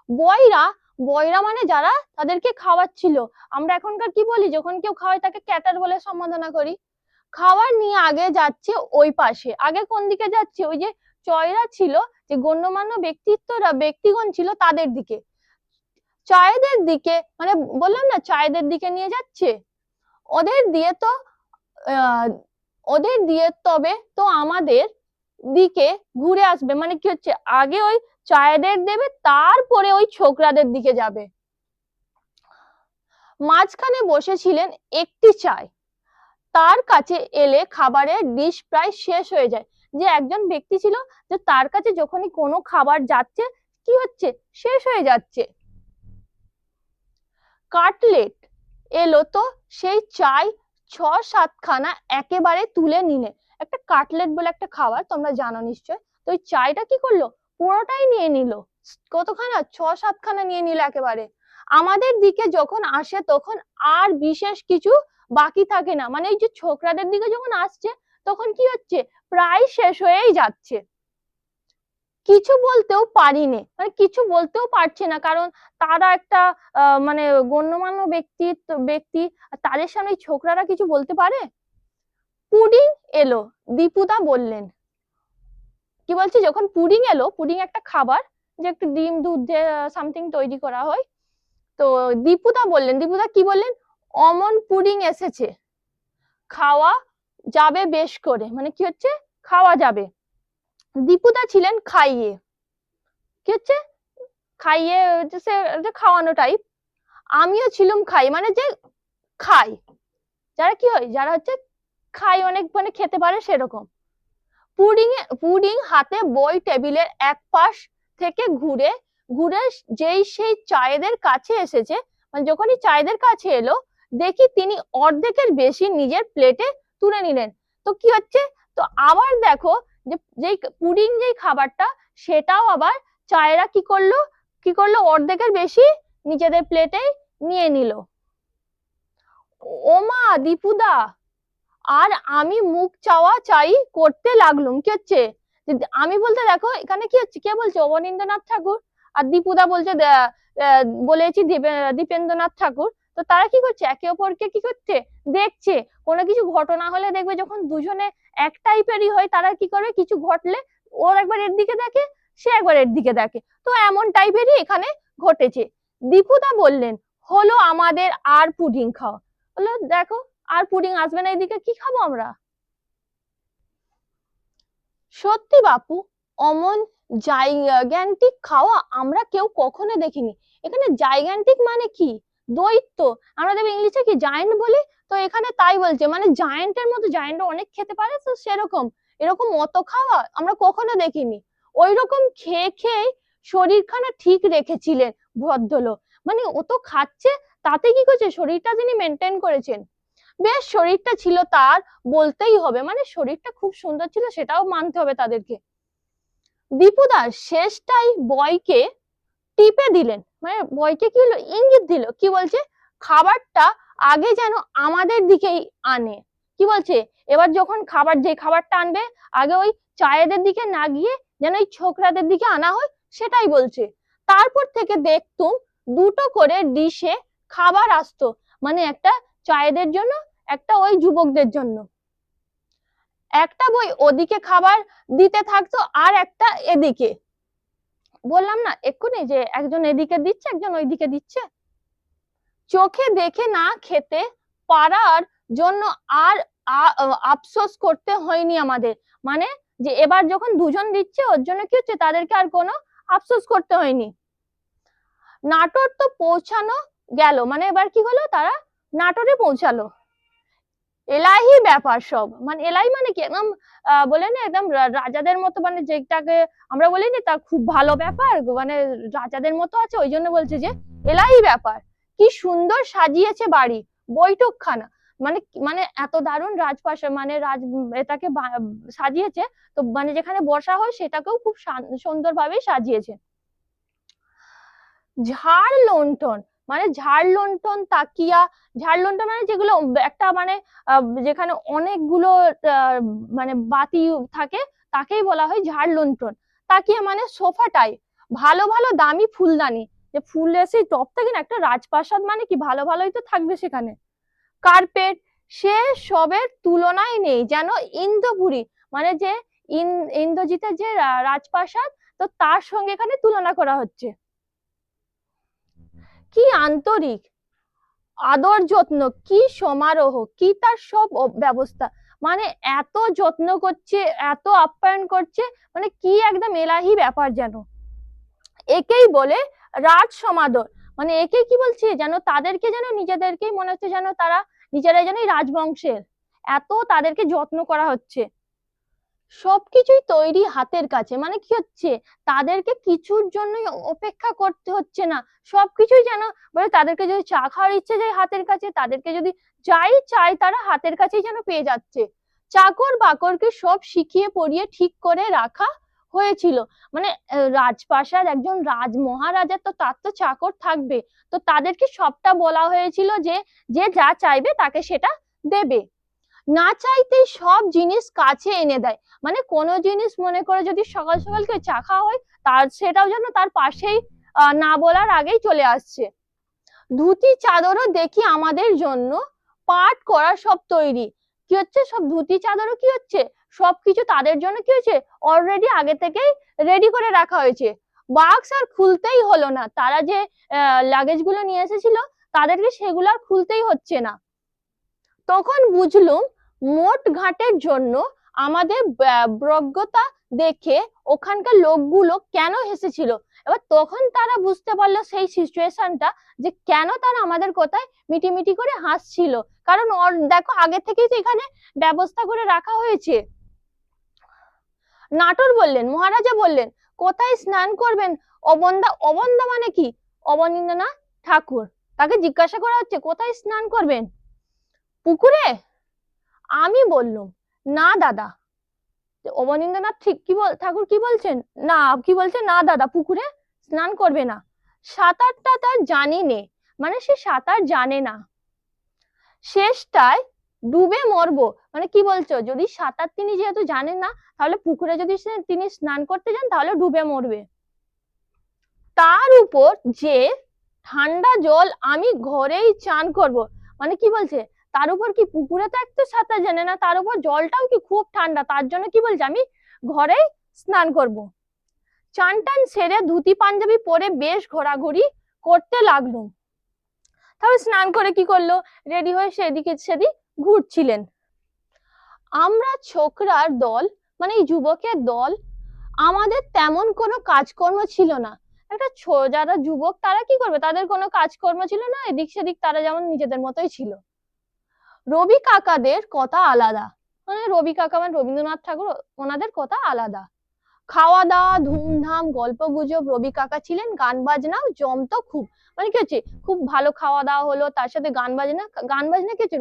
বয়রা, বয়রা মানে যারা তাদেরকে খাওয়াচ্ছিল, আমরা এখনকার কি বলি, যখন কেউ খাওয়ায় তাকে ক্যাটার বলে সম্বোধনা করি। খাবার নিয়ে আগে যাচ্ছে ওই পাশে। আগে কোন দিকে যাচ্ছে? ওই যে চয়রা ছিল, যে গণ্যমান্য ব্যক্তিগণ ছিল, তাদের দিকে, চায়েদের দিকে, মানে বললাম না চায়েদের দিকে নিয়ে যাচ্ছে। ওদের দিয়ে তো ওদের দিয়ে তবে তো আমাদের দিকে ঘুরে আসবে, মানে কি হচ্ছে, আগে ওই চায়েদের দেবে, তারপরে ওই ছোকরাদের দিকে যাবে। মাঝখানে বসেছিলেন একটি চায়, তার কাছে এলে খাবারের ডিশ প্রায় শেষ হয়ে যায়। যে একজন ব্যক্তি ছিল, যে তার কাছে যখনই কোনো খাবার যাচ্ছে, কি হচ্ছে, শেষ হয়ে যাচ্ছে। কাটলেট এলো, তো সেই চাই 6-7খানা একেবারে তুলে নিলে। একটা কাটলেট বলে একটা খাবার, তোমরা জানো নিশ্চয়, তো ওই চাইটা কি করলো, পুরোটাই নিয়ে নিল। কতখানা? 6-7খানা নিয়ে নিল একেবারে। আমাদের দিকে যখন আসে তখন আর বিশেষ কিছু বাকি থাকে না, মানে এই যে ছোকরাদের দিকে যখন আসছে, তখন কি হচ্ছে, প্রায় শেষ হয়েই যাচ্ছে। কিছু বলতেও পারিনি, মানে কিছু বলতেও পারছে না, কারণ তারা একটা মানে গণ্যমান্য ব্যক্তি, তাদের সামনে ছোকরারা কিছু বলতে পারে? পুডিং এলো, দীপুদা বললেন। কি বলছে, যখন পুডিং এলো, পুডিং একটা খাবার, যে একটু ডিম দুধ দিয়ে সামথিং তৈরি করা হয়। তো দীপুদা কি বললেন, অমন পুডিং এসেছে, খাওয়া যাবে বেশ করে, মানে কি হচ্ছে, খাওয়া যাবে। দীপুদা ছিলেন খাইয়ে, কি হচ্ছে, খাইয়ে যে খাওয়ানো টাইপ। আমিও ছিলাম খাই, মানে যে খাই, যারা কি হয়, যারা হচ্ছে খাই, অনেক মানে খেতে পারে সেরকম। পুডিং হাতে বই টেবিলের এক পাশ থেকে ঘুরে ঘুরে যেই সেই চায়েদের কাছে এসেছে, মানে যখনই চায়েদের কাছে এলো, দেখি তিনি অর্ধেকের বেশি নিজের প্লেটে তুলে নিলেন। তো কি হচ্ছে, তো আবার দেখো যে যেই পুডিং যেই খাবারটা, সেটাও আবার চায়েরা কি করলো, অর্ধেকের বেশি নিজেদের প্লেটে নিয়ে নিল। ওমা দীপুদা, আর আমি মুখ চাওয়া চাই করতে লাগলুম। কি হচ্ছে, আমি বলতে দেখো এখানে কি হচ্ছে, কে বলছে, অবনীন্দ্রনাথ ঠাকুর, আর দীপুদা বলছে বলেছি দীপেন্দ্রনাথ ঠাকুর। তো তারা কি করছে, একে অপরকে কি করছে দেখছে। কোনো কিছু ঘটনা হলে দেখবে যখন দুজনে এক টাইপেরই হয়, তারা কি করে, কিছু ঘটলে ওর একবার এর দিকে দেখে, সে একবার এর দিকে দেখে। তো এমন টাইপেরই এখানে ঘটেছে। দীপুদা বললেন, হলো আমাদের আর পুডিং খাওয়া। বললো দেখো, আর পুডিং আসবে না এদিকে, কি খাবো আমরা। সত্যি বাপু, অমন জাইগ্যান্টিক খাওয়া আমরা কেউ কখনো দেখিনি। এখানে জাইগ্যান্টিক মানে কি, দৈত্য, আমরা দেখবো ইংলিশে কি জায়েন্ট বলি, তো এখানে তাই বলছে, মানে জায়েন্টের মতো, জায়েন্ট অনেক খেতে পারে, তো সেরকম এরকম অত খাওয়া আমরা কখনো দেখিনি। ওই রকম খেয়ে খেয়ে শরীরখানা ঠিক রেখেছিলেন ভদ্রলোক, মানে ও তো খাচ্ছে, তাতে কি করছে, শরীরটা তিনি মেনটেন করেছেন। বেশ শরীরটা ছিল তার, বলতেই হবে, মানে শরীরটা খুব সুন্দর ছিল, সেটাও মানতে হবে তাদেরকে। দীপুদা শেষটাই বয়কে টিপে দিলেন, মানে বয়কে কি হলো, ইঙ্গিত দিল, কি বলছে, খাবারটা আগে যেন আমাদের দিকেই আনে। কি বলছে, এবার যখন যে খাবারটা আনবে, আগে ওই চায়েদের দিকে না গিয়ে যেন ওই ছোকরাদের দিকে আনা হয়, সেটাই বলছে। তারপর থেকে দেখতুম দুটো করে ডিশে খাবার আসতো, মানে একটা চায়েদের জন্য, একটা ওই যুবকদের জন্য। একটা বই ওদিকে খাবার দিতে থাকতো, আর একটা এদিকে। বললাম না এক্ষুনি যে একজন এদিকে দিচ্ছে, একজন ওইদিকে দিচ্ছে। চোখে দেখে না খেতে পারার জন্য আর আফসোস করতে হয়নি আমাদের, মানে যে এবার যখন দুজন দিচ্ছে, ওর জন্য কি হচ্ছে, তাদেরকে আর কোনো আফসোস করতে হয়নি। নাটোর তো পৌঁছানো গেল, মানে এবার কি হলো, তারা নাটোরে পৌঁছালো। এলাহি ব্যাপার সব, মানে এলাই মানে কি, একদম বলে না, একদম রাজাদের মতো, মানে যেটাকে আমরা বলি না, তা খুব ভালো ব্যাপার, মানে রাজাদের মতো আছে, ওই জন্য বলছে যে এলাহি ব্যাপার। কি সুন্দর সাজিয়েছে বাড়ি, বৈঠকখানা, মানে মানে এত দারুণ রাজপ্রাসাদ, মানে এটাকে সাজিয়েছে, তো মানে যেখানে বসা হয় সেটাকেও খুব সুন্দরভাবে সাজিয়েছে। ঝাড় লণ্ঠন, মানে ঝাড় লণ্ঠন, তাকিয়া, ঝাড় লণ্ঠন মানে যেগুলো একটা মানে যেখানে অনেকগুলো মানে বাতি থাকে, তাকেই বলা হয় ঝাড় লণ্ঠন। তাকিয়া মানে সোফা টাইপ, ভালো ভালো দামি ফুলদানি, যে ফুল এসে টপ থাকে না, একটা রাজপ্রাসাদ মানে কি, ভালো ভালোই তো থাকবে সেখানে। কার্পেট, সে সবের তুলনাই নেই, যেন ইন্দ্রপুরী, মানে যে ইন্দ্রজিতের যে রাজপ্রাসাদ, তো তার সঙ্গে এখানে তুলনা করা হচ্ছে। কি আন্তরিক, আদর যত্ন, কি সমারোহ, কি তার সব ব্যবস্থা, মানে এত যত্ন করছে, এত আপ্যায়ন করছে, মানে কি একদম এলাহি ব্যাপার যেন। একেই বলে রাজ সমাদর, মানে একে কি বলছে, যেন তাদেরকে যেন নিজেদেরকেই মনে হচ্ছে, যেন তারা নিজেরাই যেন রাজবংশের, এত তাদেরকে যত্ন করা হচ্ছে। সবকিছুই তৈরি হাতের কাছে, মানে কি হচ্ছে, তাদেরকে কিছুর জন্যই অপেক্ষা করতে হচ্ছে না, সবকিছুই যেন, বলে তাদেরকে যদি চা খাওয়ার ইচ্ছে যায় হাতের কাছে, তাদেরকে যদি যাই চাই তারা হাতের কাছেই যেন পেয়ে যাচ্ছে। চাকর বাকরকে সব শিখিয়ে পড়িয়ে ঠিক করে রাখা হয়েছিল, মানে রাজপ্রাসাদ, একজন মহারাজা, তো তার তো চাকর থাকবে, তো তাদেরকে সবটা বলা হয়েছিল যে যে যা চাইবে তাকে সেটা দেবে। না চাইতেই সব জিনিস কাছে এনে দেয়, মানে কোনো জিনিস মনে করে যদি সকাল সকাল কেউ চা খাওয়া হয়, তার সেটাও যেন তার পাশেই না বলার আগেই চলে আসছে। ধুতি চাদরও দেখি আমাদের জন্য পাট করা সব তৈরি, কি হচ্ছে, সব ধুতি চাদরও কি হচ্ছে, সবকিছু তাদের জন্য কি হয়েছে, অলরেডি আগে থেকেই রেডি করে রাখা হয়েছে। বাক্স আর খুলতেই হলো না, তারা যে লাগেজ গুলো নিয়ে এসেছিল তাদেরকে সেগুলো আর খুলতেই হচ্ছে না। তখন বুঝলুম মোট ঘাটের জন্য আমাদের ব্যগ্রতা দেখে ওখানকার লোকগুলো কেন হেসেছিল। এবার তখন তারা বুঝতে পারলো সেই সিচুয়েশনটা, যে কেন তারা আমাদের কথায় মিটিমিটি করে হাসছিল, কারণ ওর দেখো আগে থেকেই তো এখানে ব্যবস্থা করে রাখা হয়েছে। নাটোর বললেন, মহারাজা বললেন, কোথায় স্নান করবেন? অবন্দা, অবন্দা মানে কি? অবনীন্দ্রনাথ ঠাকুর, তাকে জিজ্ঞাসা করা হচ্ছে কোথায় স্নান করবেন? পুকুরে? আমি বললুম, না দাদা। অবনীন্দ্রনাথ ঠিক ঠাকুর কি বলছেন? না, কি বলছে? না দাদা, পুকুরে স্নান করবে না। সাঁতারটা তার জানি নে, মানে সে সাঁতার জানে না, শেষটায় ডুবে মরবো। মানে কি বলছো? যদি সাঁতার তিনি যেহেতু জানেন না, তাহলে পুকুরে যদি তিনি স্নান করতে যান তাহলে ডুবে মরবে। তার উপর যে ঠান্ডা জল, আমি ঘরেই চান করব। মানে কি বলছে? তার উপর কি পুকুরে তো একটু সাঁতার জানে না, তার উপর জলটাও কি খুব ঠান্ডা, তার জন্য কি বলছে আমি ঘরেই স্নান করব। চান টান সেরে ধুতি পাঞ্জাবি পরে বেশ ঘোরাঘুরি করতে লাগলো। তারপর স্নান করে কি করলো? রেডি হয়ে সেদিকে সেদিক ঘুরছিলেন। আমরা ছোকরার দল, মানে এই যুবকের দল, আমাদের তেমন কোনো কাজকর্ম ছিল না। একটা যারা যুবক তারা কি করবে, তাদের কোনো কাজকর্ম ছিল না, এদিক সেদিক তারা যেমন নিজেদের মতোই ছিল। রবি কাকাদের কথা আলাদা, মানে রবি কাকা মানে রবীন্দ্রনাথ ঠাকুর, ওনাদের কথা আলাদা। খাওয়া দাওয়া ধুমধাম, গল্প গুজব, রবি কাকা ছিলেন, গান বাজনাও জমতো খুব। মানে কি হচ্ছে, খুব ভালো খাওয়া দাওয়া হলো, তার সাথে গান বাজনা। গান বাজনা কি হচ্ছে,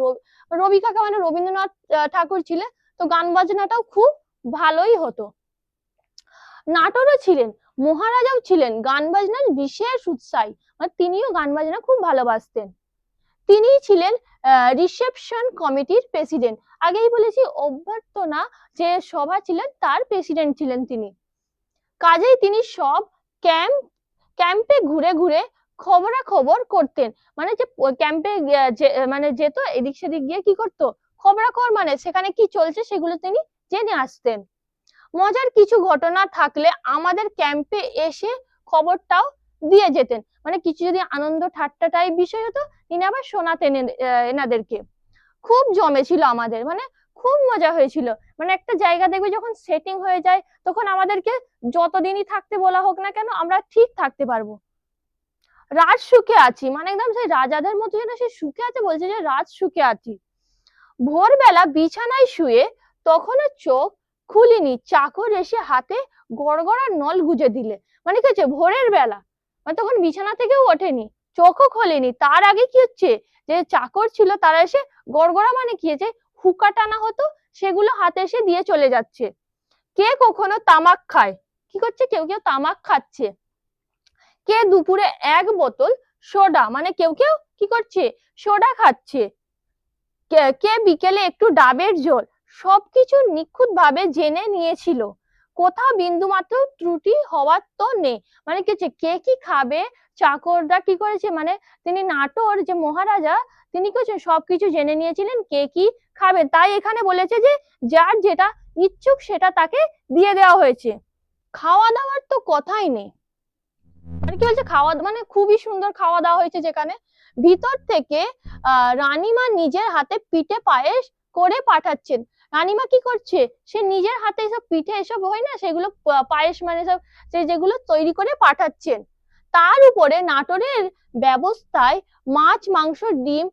রবি কাকা মানে রবীন্দ্রনাথ ঠাকুর ছিলেন, তো গান বাজনাটাও খুব ভালোই হতো। নাটোরও ছিলেন, মহারাজাও ছিলেন গান বাজনার বিশেষ উৎসাহী, মানে তিনিও গান বাজনা খুব ভালোবাসতেন। তিনি ছিলেন রিসেপশন কমিটির প্রেসিডেন্ট। আগেই বলেছি অভ্যর্থনা যে সভা ছিলেন তার প্রেসিডেন্ট ছিলেন তিনি। কাজেই তিনি সব ক্যাম্পে ঘুরে ঘুরে খবরাখবর করতেন। মানে যে ক্যাম্পে মানে যেত, এদিক সেদিক গিয়ে কি করতো, খবরাখবর, মানে সেখানে কি চলছে সেগুলো তিনি জেনে আসতেন। মজার কিছু ঘটনা থাকলে আমাদের ক্যাম্পে এসে খবরটাও দিয়ে যেতেন। মানে কিছু যদি আনন্দ ঠাট্টা টাইপ বিষয় হতো, তিনি আবার শোনাতেন এনাদেরকে। খুব জমেছিল আমাদের, মানে খুব মজা হয়েছিল। মানে একটা জায়গা দেখবে যখন সেটিং হয়ে যায়, তখন আমাদেরকে যতদিনই থাকতে বলা হোক না কেন, আমরা ঠিক থাকতে পারবো। রাজ সুখে আছি, মানে একদম সেই রাজাদের মতো যেন সে সুখে আছে, বলছে যে রাজ সুখে আছি। ভোরবেলা বিছানায় শুয়ে তখনও চোখ খুলিনি, চাকর এসে হাতে গড়গড়ার নল গুজে দিলে। মানে কি হচ্ছে, ভোরের বেলা, মানে তখন বিছানা থেকেও ওঠেনি, চোখও খোলেনি, তার আগে কি হচ্ছে, যে চাকর ছিল তারা এসে গড়গড়া, মানে কি যে হুকা টানা হতো, সেগুলো হাতে এসে দিয়ে চলে যাচ্ছে। কে কখনো তামাক খায়, কি করছে, কেউ কেউ তামাক খাচ্ছে। কে দুপুরে এক বোতল সোডা, মানে কেউ কেউ কি করছে, সোডা খাচ্ছে। কে বিকেলে একটু ডাবের জল, সবকিছু নিখুঁত ভাবে জেনে নিয়েছিল, কোথাও বিন্দু মাত্র ত্রুটি হওয়ার তো নেই। মানে কি হচ্ছে, কে কি খাবে, চাকররা কি করেছে, মানে তিনি নাটোর যে মহারাজা, তিনি কি সবকিছু জেনে নিয়েছিলেন কে কি খাবে। তাই এখানে বলেছে যে যার যেটা ইচ্ছুক সেটা তাকে দিয়ে দেওয়া হয়েছে। খাওয়া দাওয়ার তো কথাই নেই, মানে কি বলছে, খাওয়া মানে খুবই সুন্দর খাওয়া দাওয়া হয়েছে, যেখানে ভিতর থেকে রানীমা নিজের হাতে পিঠে পায়েস করে পাঠাচ্ছেন। রানীমা কি করছে, সে নিজের হাতে এসব পিঠে এসব হয় না, সেগুলো পায়েস মানে সব যেগুলো তৈরি করে পাঠাচ্ছেন। তার উপরে নাটোরের ব্যবস্থায় মাছ মাংস ডিম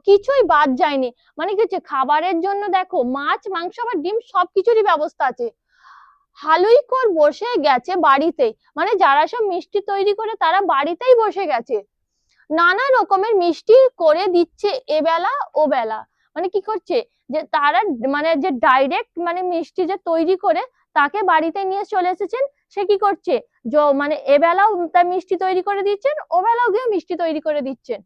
কিছুই বাদ যায়নি। মানে কি হচ্ছে, খাবারের জন্য দেখো মাছ মাংস আবার ডিম সবকিছুরই ব্যবস্থা আছে। হালুইকর বসে গেছে বাড়িতেই, মানে যারা সব মিষ্টি তৈরি করে তারা বাড়িতেই বসে গেছে, নানা রকমের মিষ্টি করে দিচ্ছে এবেলা ও বেলা। মানে কি করছে, যে তারা মানে যে ডাইরেক্ট মানে মিষ্টি যে তৈরি করে তাকে বাড়িতে নিয়ে চলে এসেছেন, সে কি করছে, মানে এবেলাও তার মিষ্টি তৈরি করে দিচ্ছেন, ও বেলাও গিয়ে মিষ্টি তৈরি করে দিচ্ছেন।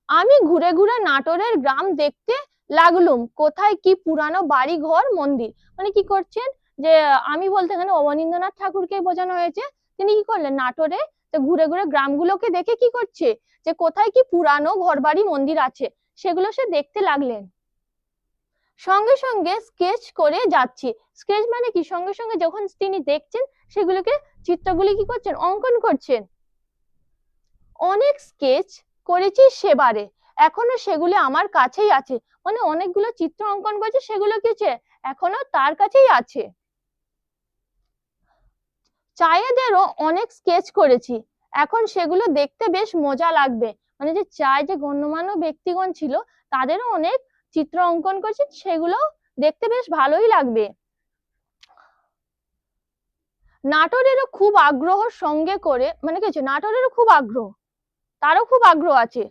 আমি ঘুরে ঘুরে নাটোরের গ্রাম দেখতে লাগলুম, কোথায় কি পুরানো বাড়ি ঘর মন্দির। মানে কি করছেন, যে আমি বলতে এখানে অবনীন্দ্রনাথ ঠাকুরকে বোঝানো হয়েছে। তিনি কি করলেন, নাটোরে ঘুরে ঘুরে গ্রামগুলোকে দেখে কি করছে, যে কোথায় কি পুরানো ঘর বাড়ি মন্দির আছে, সেগুলো সে দেখতে লাগলেন। সঙ্গে সঙ্গে স্কেচ করে যাচ্ছি। স্কেচ মানে কি, সঙ্গে সঙ্গে যখন তিনি দেখছেন সেগুলোকে চিত্রগুলি কি করছেন, অঙ্কন করছেন। অনেক স্কেচ করেছি সেবারে, এখনো সেগুলি আমার কাছেই আছে। মানে অনেকগুলো চিত্র অঙ্কন করেছে, সেগুলো কি হচ্ছে, এখনো তার কাছেই আছে। চায়েদেরও অনেক স্কেচ করেছি, এখন সেগুলো দেখতে বেশ মজা লাগবে। মানে যে চায় যে গণ্যমান্য ব্যক্তিগণ ছিল, তাদেরও অনেক চিত্র অঙ্কন করেছে, সেগুলো দেখতে বেশ ভালোই লাগবে। নাটোরেরও খুব আগ্রহ সঙ্গে করে, মানে কি হচ্ছে, নাটোরেরও খুব আগ্রহ, তারও খুব আগ্রহ আছে,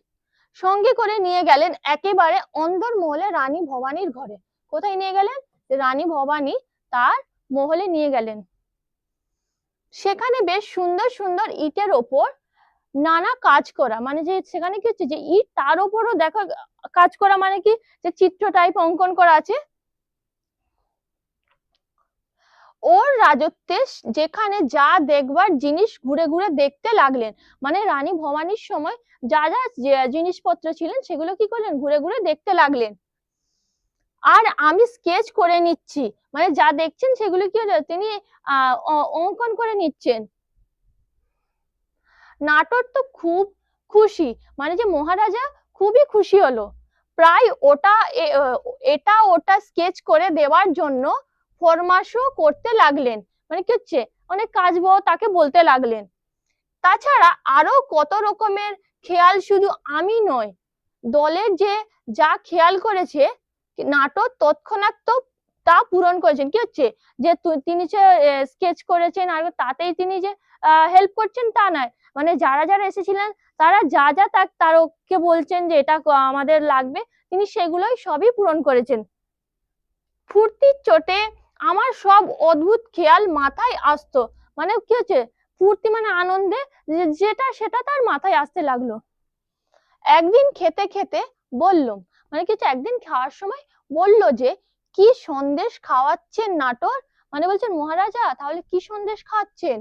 সঙ্গে করে নিয়ে গেলেন একেবারে অন্দরমহলে রানী ভবানীর ঘরে। কোথায় নিয়ে গেলেন, রানী ভবানী তার মহলে নিয়ে গেলেন। সেখানে বেশ সুন্দর সুন্দর ইটের ওপর নানা কাজ করা, মানে যে সেখানে কি হচ্ছে, যে ইট তার উপরও দেখো কাজ করা, মানে কি, যে চিত্র টাইপ অঙ্কন করা আছে। ওর রাজত্বে যেখানে যা দেখবার জিনিস ঘুরে ঘুরে দেখতে লাগলেন। মানে রানী ভবানীর সময় যা যা জিনিসপত্র ছিলেন, সেগুলো কি করলেন, ঘুরে ঘুরে দেখতে লাগলেন। আর আমি স্কেচ করে নিচ্ছি, মানে যা দেখছেন সেগুলো কি হলো, তিনি অঙ্কন করে নিচ্ছেন। নাটোর তো খুব খুশি, মানে যে মহারাজা খুবই খুশি হলো। প্রায় এটা ওটা স্কেচ করে দেওয়ার জন্য ফরমাশও করতে লাগলেন। মানে কি হচ্ছে, অনেক কাজ তাকে বলতে লাগলেন। তাছাড়া আরো কত রকমের খেয়াল শুধু আমি নয়, দলের যে যা খেয়াল করেছে, নাটক তৎক্ষণাৎ তো তা পূরণ করেছেন। কি হচ্ছে, যে তিনি যে স্কেচ করেছেন আর তাতেই তিনি যে হেল্প করছেন তা নয়, মানে যারা যারা এসেছিলেন তারা যা যা তারকে বলছেন যে এটা আমাদের লাগবে, তিনি সেগুলোই সবই পূরণ করেছেন। ফুর্তির চোটে আমার সব অদ্ভুত খেয়াল মাথায় আসতো। মানে কি হচ্ছে, ফুর্তি মানে আনন্দে যেটা সেটা তার মাথায় আসতে লাগলো। একদিন খেতে খেতে বললাম, মানে কি, একদিন খাওয়ার সময় বলল যে কি সন্দেশ খাওয়াচ্ছেন নাটোর। মানে বলছেন, মহারাজা তাহলে কি সন্দেশ খাওয়াচ্ছেন।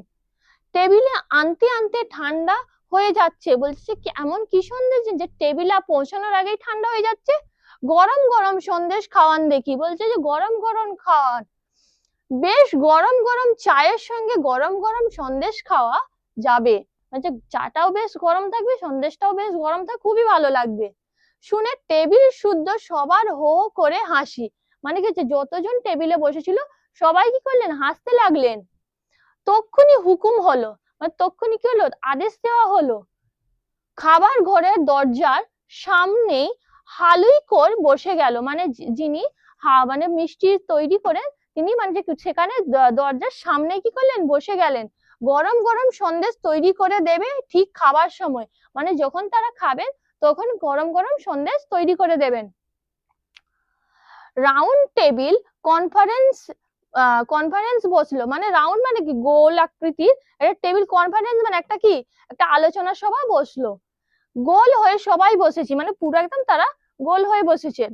টেবিলে আনতে আনতে ঠান্ডা হয়ে যাচ্ছে। বলছে কি এমন কি সন্দেশ যে টেবিলে পৌঁছানোর আগেই ঠান্ডা হয়ে যাচ্ছে। গরম গরম সন্দেশ খাওয়ান দেখি। বলছে যে গরম গরম খাওয়ান। বেশ গরম গরম চায়ের সঙ্গে গরম গরম সন্দেশ খাওয়া যাবে, মানে চাটাও বেশ গরম থাকবে, সন্দেশটাও বেশ গরম থাকবে, খুবই ভালো লাগবে। শুনে টেবিল শুদ্ধ সবার হো হো করে হাসি। মানে কি হচ্ছে, যতজন টেবিলে বসেছিল সবাই কি করলেন, হাসতে লাগলেন। তক্ষুনি হুকুম হলো, মানে তক্ষুনি কি হলো, আদেশ দেওয়া হলো। খাবার ঘরের দরজার সামনেই হালুইকর বসে গেল, মানে যিনি মানে মিষ্টি তৈরি করে তিনি, মানে যে সেখানে দরজার সামনে কি করলেন, বসে গেলেন। গরম গরম সন্দেশ তৈরি করে দেবে ঠিক খাবার সময়, মানে যখন তারা খাবেন তখন গরম গরম সন্দেশ তৈরি করে দেবেন। রাউন্ড টেবিল কনফারেন্স কনফারেন্স বসলো, মানে রাউন্ড মানে কি, গোল আকৃতির একটা টেবিল, কনফারেন্স মানে একটা কি, একটা আলোচনা সভা বসলো। গোল হয়ে সবাই বসেছি, মানে পুরো একদম তারা গোল হয়ে বসেছেন।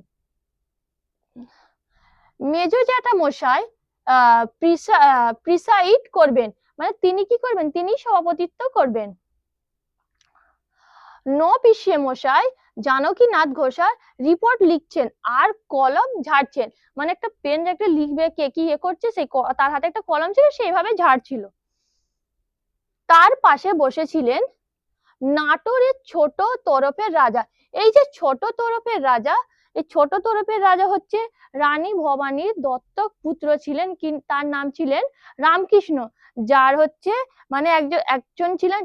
মেজো জ্যাঠা মশাই প্রিসাইড করবেন, মানে তিনি কি করবেন, তিনি সভাপতিত্ব করবেন। পিসিয়ে মশাই জানকীনাথ ঘোষাল রিপোর্ট লিখছেন আর কলম ঝাড়ছেন। মানে একটা পেন একটা লিখবে, কে কি করছে, সেই তার হাতে একটা কলম ছিল, সেইভাবে ঝাড়ছিল। তার পাশে বসেছিলেন নাটোরের ছোট তরফের রাজা। এই যে ছোট তরফের রাজা, এই ছোট তরফের রাজা হচ্ছে রানী ভবানীর দত্তক পুত্র ছিলেন, তার নাম ছিলেন রামকৃষ্ণ। যার হচ্ছে, মানে একজন ছিলেন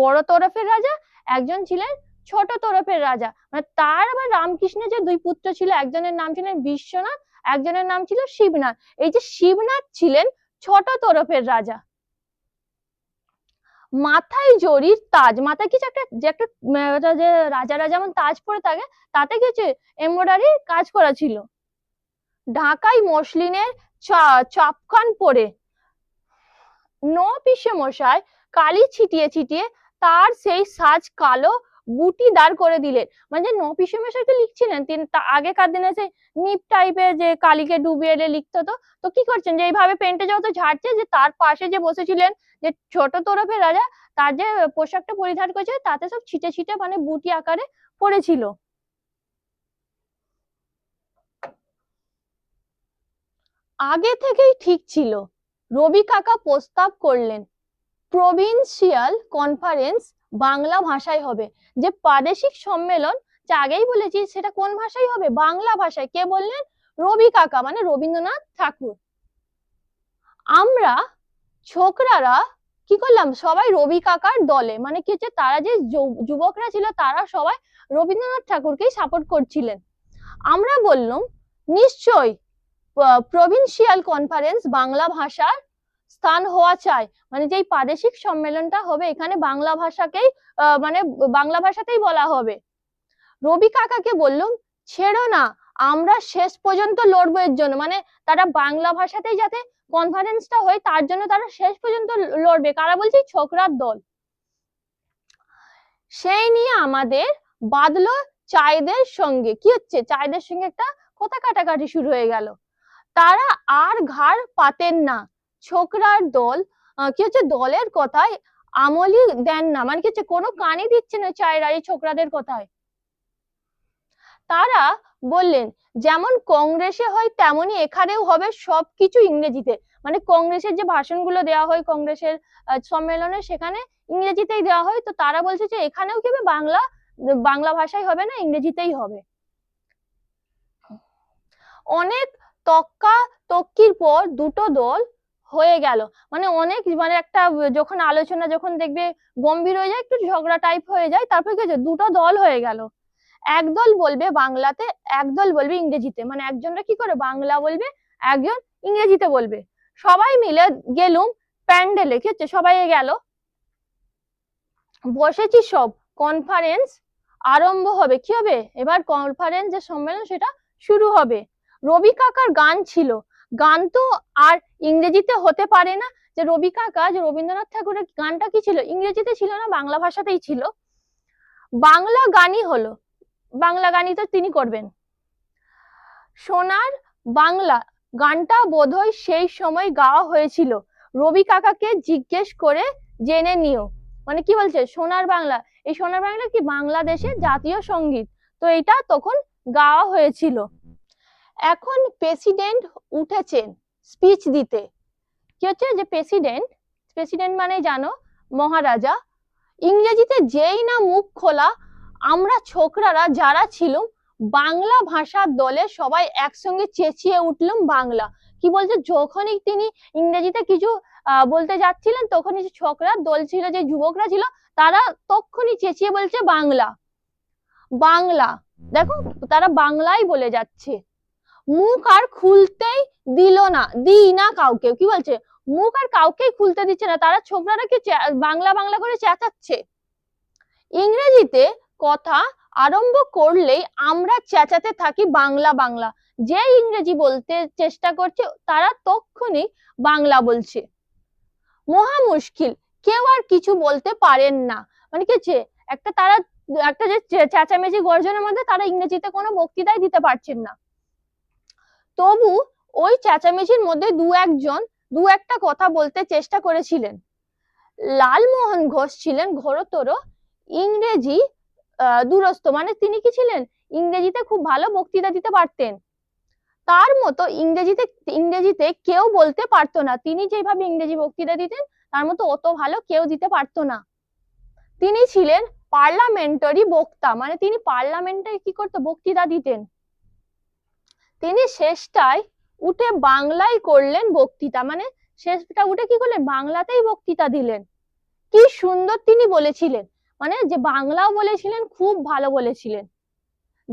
বড় তরফের রাজা, একজন ছিলেন ছোট তরফের রাজা। মানে তার আবার রামকৃষ্ণের যে দুই পুত্র ছিল, একজনের নাম ছিলেন বিশ্বনাথ, একজনের নাম ছিল শিবনাথ। এই যে শিবনাথ ছিলেন ছোট তরফের রাজা। মাথায় জরির তাজ, মাথায় কিছু একটা যে একটা যে রাজারা যেমন তাজ পরে থাকে, তাতে কিছু এমব্রয়ডারি কাজ করা ছিল। ঢাকাই মসলিনের চাপখান পরে পিসে মশাই কালি ছিটিয়ে ছিটিয়ে তার সেই সাজ কালো বুটি দাঁড় করে দিলেন। মানে পিসে মশাই তো লিখছিলেন, তিনি আগেকার দিনে যে নিপ টাইপের যে কালিকে ডুবিয়ে এলে লিখতো, তো কি করছেন, যে এইভাবে পেন্টে যত ঝাড়ছে, যে তার পাশে যে বসেছিলেন যে ছোট তরফের রাজা, তার যে পোশাকটা পরিধান করেছে তাতে সব ছিটে ছিটে মানে বুটি আকারে পড়েছিল। আগে থেকেই ঠিক ছিল রবি কাকা প্রস্তাব করলেন প্রভিন্সিয়াল কনফারেন্স বাংলা ভাষায় হবে। যে প্রাদেশিক সম্মেলন যা আগেই বলেছি সেটা কোন ভাষায় হবে, বাংলা ভাষায়। কে বললেন? রবি কাকা মানে রবীন্দ্রনাথ ঠাকুর। আমরা ছোকরারা কি করলাম, সবাই রবি কাকার দলে, মানে কি হচ্ছে তারা যে যুবকরা ছিল তারা সবাই রবীন্দ্রনাথ ঠাকুরকেই সাপোর্ট করছিলেন। আমরা বললাম নিশ্চয় প্রভিন্সিয়াল কনফারেন্স বাংলা ভাষার স্থান হওয়া চাই, মানে যেই প্রাদেশিক সম্মেলনটা হবে এখানে বাংলা ভাষাকেই মানে বাংলা ভাষাতেই বলা হবে। রবি কাকাকে বললুম ছেড়ো না, আমরা শেষ পর্যন্ত লড়বো এর জন্য, মানে তারা বাংলা ভাষাতেই যাতে কনফারেন্সটা হয় তার জন্য তারা শেষ পর্যন্ত লড়বে। কারা বলছি? ছোকরার দল। সেই নিয়ে আমাদের বাদলো চাইদের সঙ্গে। কি হচ্ছে? চাইদের সঙ্গে একটা কথা কাটাকাটি শুরু হয়ে গেল। তারা আর ঘাড় পাতেন না। ছোকরার দল কি হচ্ছে দলের কথায় আমলই দেন না, মানে কি হচ্ছে কোনো কানই দিচ্ছে না চায়রা এই ছোকরাদের কথায়। তারা বললেন যেমন কংগ্রেসে হয় তেমনই এখানেও হবে, সবকিছু ইংরেজিতে। মানে কংগ্রেসের যে ভাষণগুলো দেওয়া হয় কংগ্রেসের সম্মেলনে সেখানে ইংরেজিতেই দেওয়া হয়, তো তারা বলছে যে এখানেও কি হবে, বাংলা ভাষায় হবে না, ইংরেজিতেই হবে। অনেক তক্কা তক্কির পর দুটো দল হয়ে গেল, মানে অনেক মানে একটা যখন আলোচনা যখন দেখবে গম্ভীর হয়ে যায়, একটু ঝগড়া টাইপ হয়ে যায়, তারপর কি হচ্ছে দুটো দল হয়ে গেল। একদল বলবে বাংলাতে, একদল বলবে ইংরেজিতে, মানে একজনরা কি করে বাংলা বলবে, একজন ইংরেজিতে বলবে। সবাই মিলে গেলুম প্যান্ডেলে। কি হচ্ছে সবাই গেল, বসেছি সব, কনফারেন্স আরম্ভ হবে। কি হবে এবার? কনফারেন্স যে সম্মেলন সেটা শুরু হবে। রবি কাকার গান ছিল, গান তো আর ইংরেজিতে হতে পারে না। যে রবি কাকা, যে রবীন্দ্রনাথ ঠাকুরের গানটা কি ছিল, ইংরেজিতে ছিল না, বাংলা ভাষাতেই ছিল। বাংলা গানই হলো, বাংলা গানই তো তিনি করবেন। সোনার বাংলা গানটা বোধহয় সেই সময় গাওয়া হয়েছিল, রবি কাকাকে জিজ্ঞেস করে জেনে নিও। মানে কি বলছে, সোনার বাংলা, এই সোনার বাংলা কি বাংলাদেশের জাতীয় সঙ্গীত, তো এটা তখন গাওয়া হয়েছিল। এখন প্রেসিডেন্ট উঠেছেন স্পিচ দিতে। কি হচ্ছে যে প্রেসিডেন্ট, প্রেসিডেন্ট মানে জানো মহারাজা। ইংরেজিতে যেই না মুখ খোলা, আমরা ছোকরারা যারা ছিলাম বাংলা ভাষার দলে সবাই একসঙ্গে চেঁচিয়ে উঠলাম বাংলা। কি বলছে, যখনই তিনি ইংরেজিতে কিছু বলতে যাচ্ছিলেন তখনই যে ছোকরার দল ছিল, যে যুবকরা ছিল, তারা তখনই চেঁচিয়ে বলছে বাংলা বাংলা। দেখো তারা বাংলাই বলে যাচ্ছে। মুখ আর খুলতেই দিই না কাউকে। কি বলছে, মুখ আর কাউকেই খুলতে দিচ্ছে না, তারা ছোকরারা কি বাংলা বাংলা করে চেঁচাচ্ছে। ইংরেজিতে কথা আরম্ভ করলেই আমরা চেঁচাতে থাকি বাংলা বাংলা। যে ইংরেজি বলতে চেষ্টা করছে তারা তখনই বাংলা বলছে। মহা মুশকিল, কেউ আর কিছু বলতে পারেন না। মানে কি হচ্ছে একটা তারা একটা যে চেঁচামেচি গর্জনের মধ্যে তারা ইংরেজিতে কোনো বক্তৃতাই দিতে পারছেন না। তবু ওই চেঁচামেচির মধ্যে দু একটা কথা বলতে চেষ্টা করেছিলেন। লালমোহন ঘোষ ছিলেন ঘোরতর ইংরেজি দুরস্ত, মানে তিনি কি ছিলেন, ইংরেজিতে খুব ভালো বক্তৃতা দিতে পারতেন। তার মতো ইংরেজিতে কেউ বলতে পারতো না। তিনি যেভাবে ইংরেজি বক্তৃতা দিতেন তার মতো অত ভালো কেউ দিতে পারতো না। তিনি ছিলেন পার্লামেন্টারি বক্তা, মানে তিনি পার্লামেন্টে কি করতো, বক্তৃতা দিতেন। তিনি শেষটায় উঠে বাংলায় করলেন বক্তৃতা, মানে শেষটা উঠে কি করলেন, বাংলাতেই বক্তৃতা দিলেন। কি সুন্দর তিনি বলেছিলেন, মানে যে বাংলাও বলেছিলেন, খুব ভালো বলেছিলেন।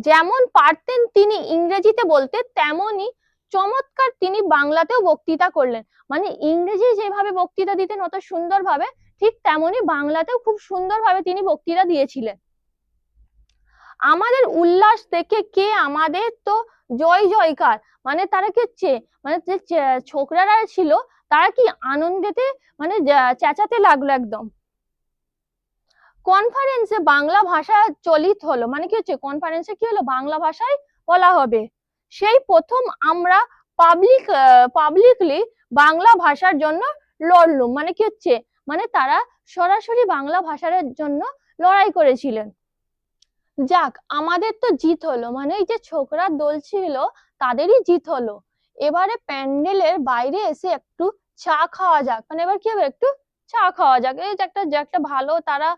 যেমন পারতেন তিনি ইংরেজিতে বলতে, তেমনি চমৎকার তিনি বাংলাতেও বক্তৃতা করলেন। মানে ইংরেজি যেভাবে বক্তৃতা দিতেন অত সুন্দরভাবে, ঠিক তেমনি বাংলাতেও খুব সুন্দরভাবে তিনি বক্তৃতা দিয়েছিলেন। আমাদের উল্লাস দেখে কে আমাদের তো জয় জয়কার, মানে তারা কি হচ্ছে, মানে যে ছোকরারা ছিল তারা কি আনন্দেতে মানে চেঁচাতে লাগলো একদম। কনফারেন্সে বাংলা ভাষা চলিত হলো, মানে কি হচ্ছে কনফারেন্সে কি হলো, বাংলা ভাষায় বলা হবে। সেই প্রথম আমরা পাবলিকলি বাংলা ভাষার জন্য লড়লুম, মানে কি হচ্ছে, মানে তারা সরাসরি বাংলা ভাষার জন্য লড়াই করেছিলেন। যাক আমাদের তো জিত হলো, মানে এই যে ছোকরার দল ছিল তাদেরই জিত হলো। এবারে প্যান্ডেলের বাইরে এসে একটু চা খাওয়া যাক, মানে এবার কি হবে, একটু চা খাওয়া যাক, এই যে একটা ভালো তারা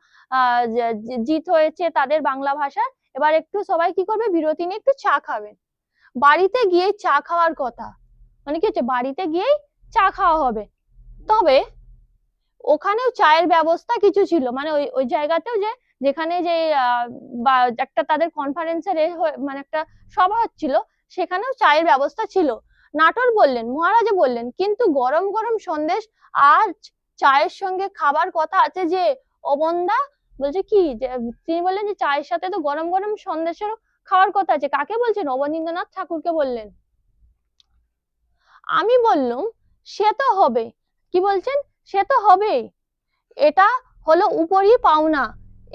জিত হয়েছে তাদের বাংলা ভাষার, এবার একটু সবাই কি করবে, বিরতি নিয়ে একটু চা খাবেন। বাড়িতে গিয়ে চা খাওয়ার কথা, মানে কি হচ্ছে, বাড়িতে গিয়েই চা খাওয়া হবে। তবে ওখানেও চায়ের ব্যবস্থা কিছু ছিল, মানে ওই ওই জায়গাতেও যেখানে যে বা একটা তাদের কনফারেন্সের মানে একটা সভা হচ্ছিল, সেখানেও চায়ের ব্যবস্থা ছিল। নাটোর বললেন, মহারাজা বললেন, কিন্তু গরম গরম সন্দেশ আর চায়ের সঙ্গে খাবার কথা আছে যে। অবন্দা বলছে কি, তিনি বললেন যে চায়ের সাথে তো গরম গরম সন্দেশেরও খাওয়ার কথা আছে। কাকে বলছেন? অবনীন্দ্রনাথ ঠাকুরকে বললেন। আমি বললুম, সে তো হবে। কি বলছেন? সে তো হবেই, এটা হলো উপরই পাওনা,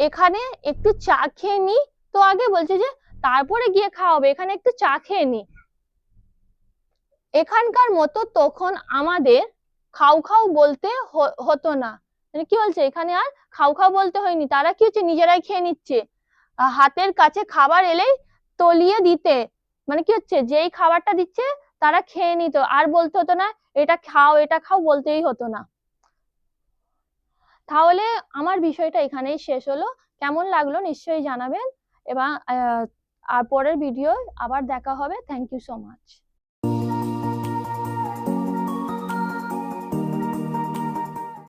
এখানে একটু চা খেয়ে নি তো আগে, বলছে যে তারপরে গিয়ে খাওয়া হবে, এখানে একটু চা খেয়ে নি। এখানকার মতো তখন আমাদের খাও খাও বলতে হতো না, মানে কি বলছে, এখানে আর খাও খাও বলতে হয়নি, তারা কি হচ্ছে, নিজেরাই খেয়ে নিচ্ছে। হাতের কাছে খাবার এলেই তলিয়ে দিতে, মানে কি হচ্ছে, যেই খাবারটা দিচ্ছে তারা খেয়ে নিত, আর বলতে হতো না এটা খাও বলতেই হতো না। তাহলে আমার বিষয়টা এখানেই শেষ হলো। কেমন লাগলো নিশ্চয়ই জানাবেন, এবং আর পরের ভিডিও আবার দেখা হবে। Thank you so much.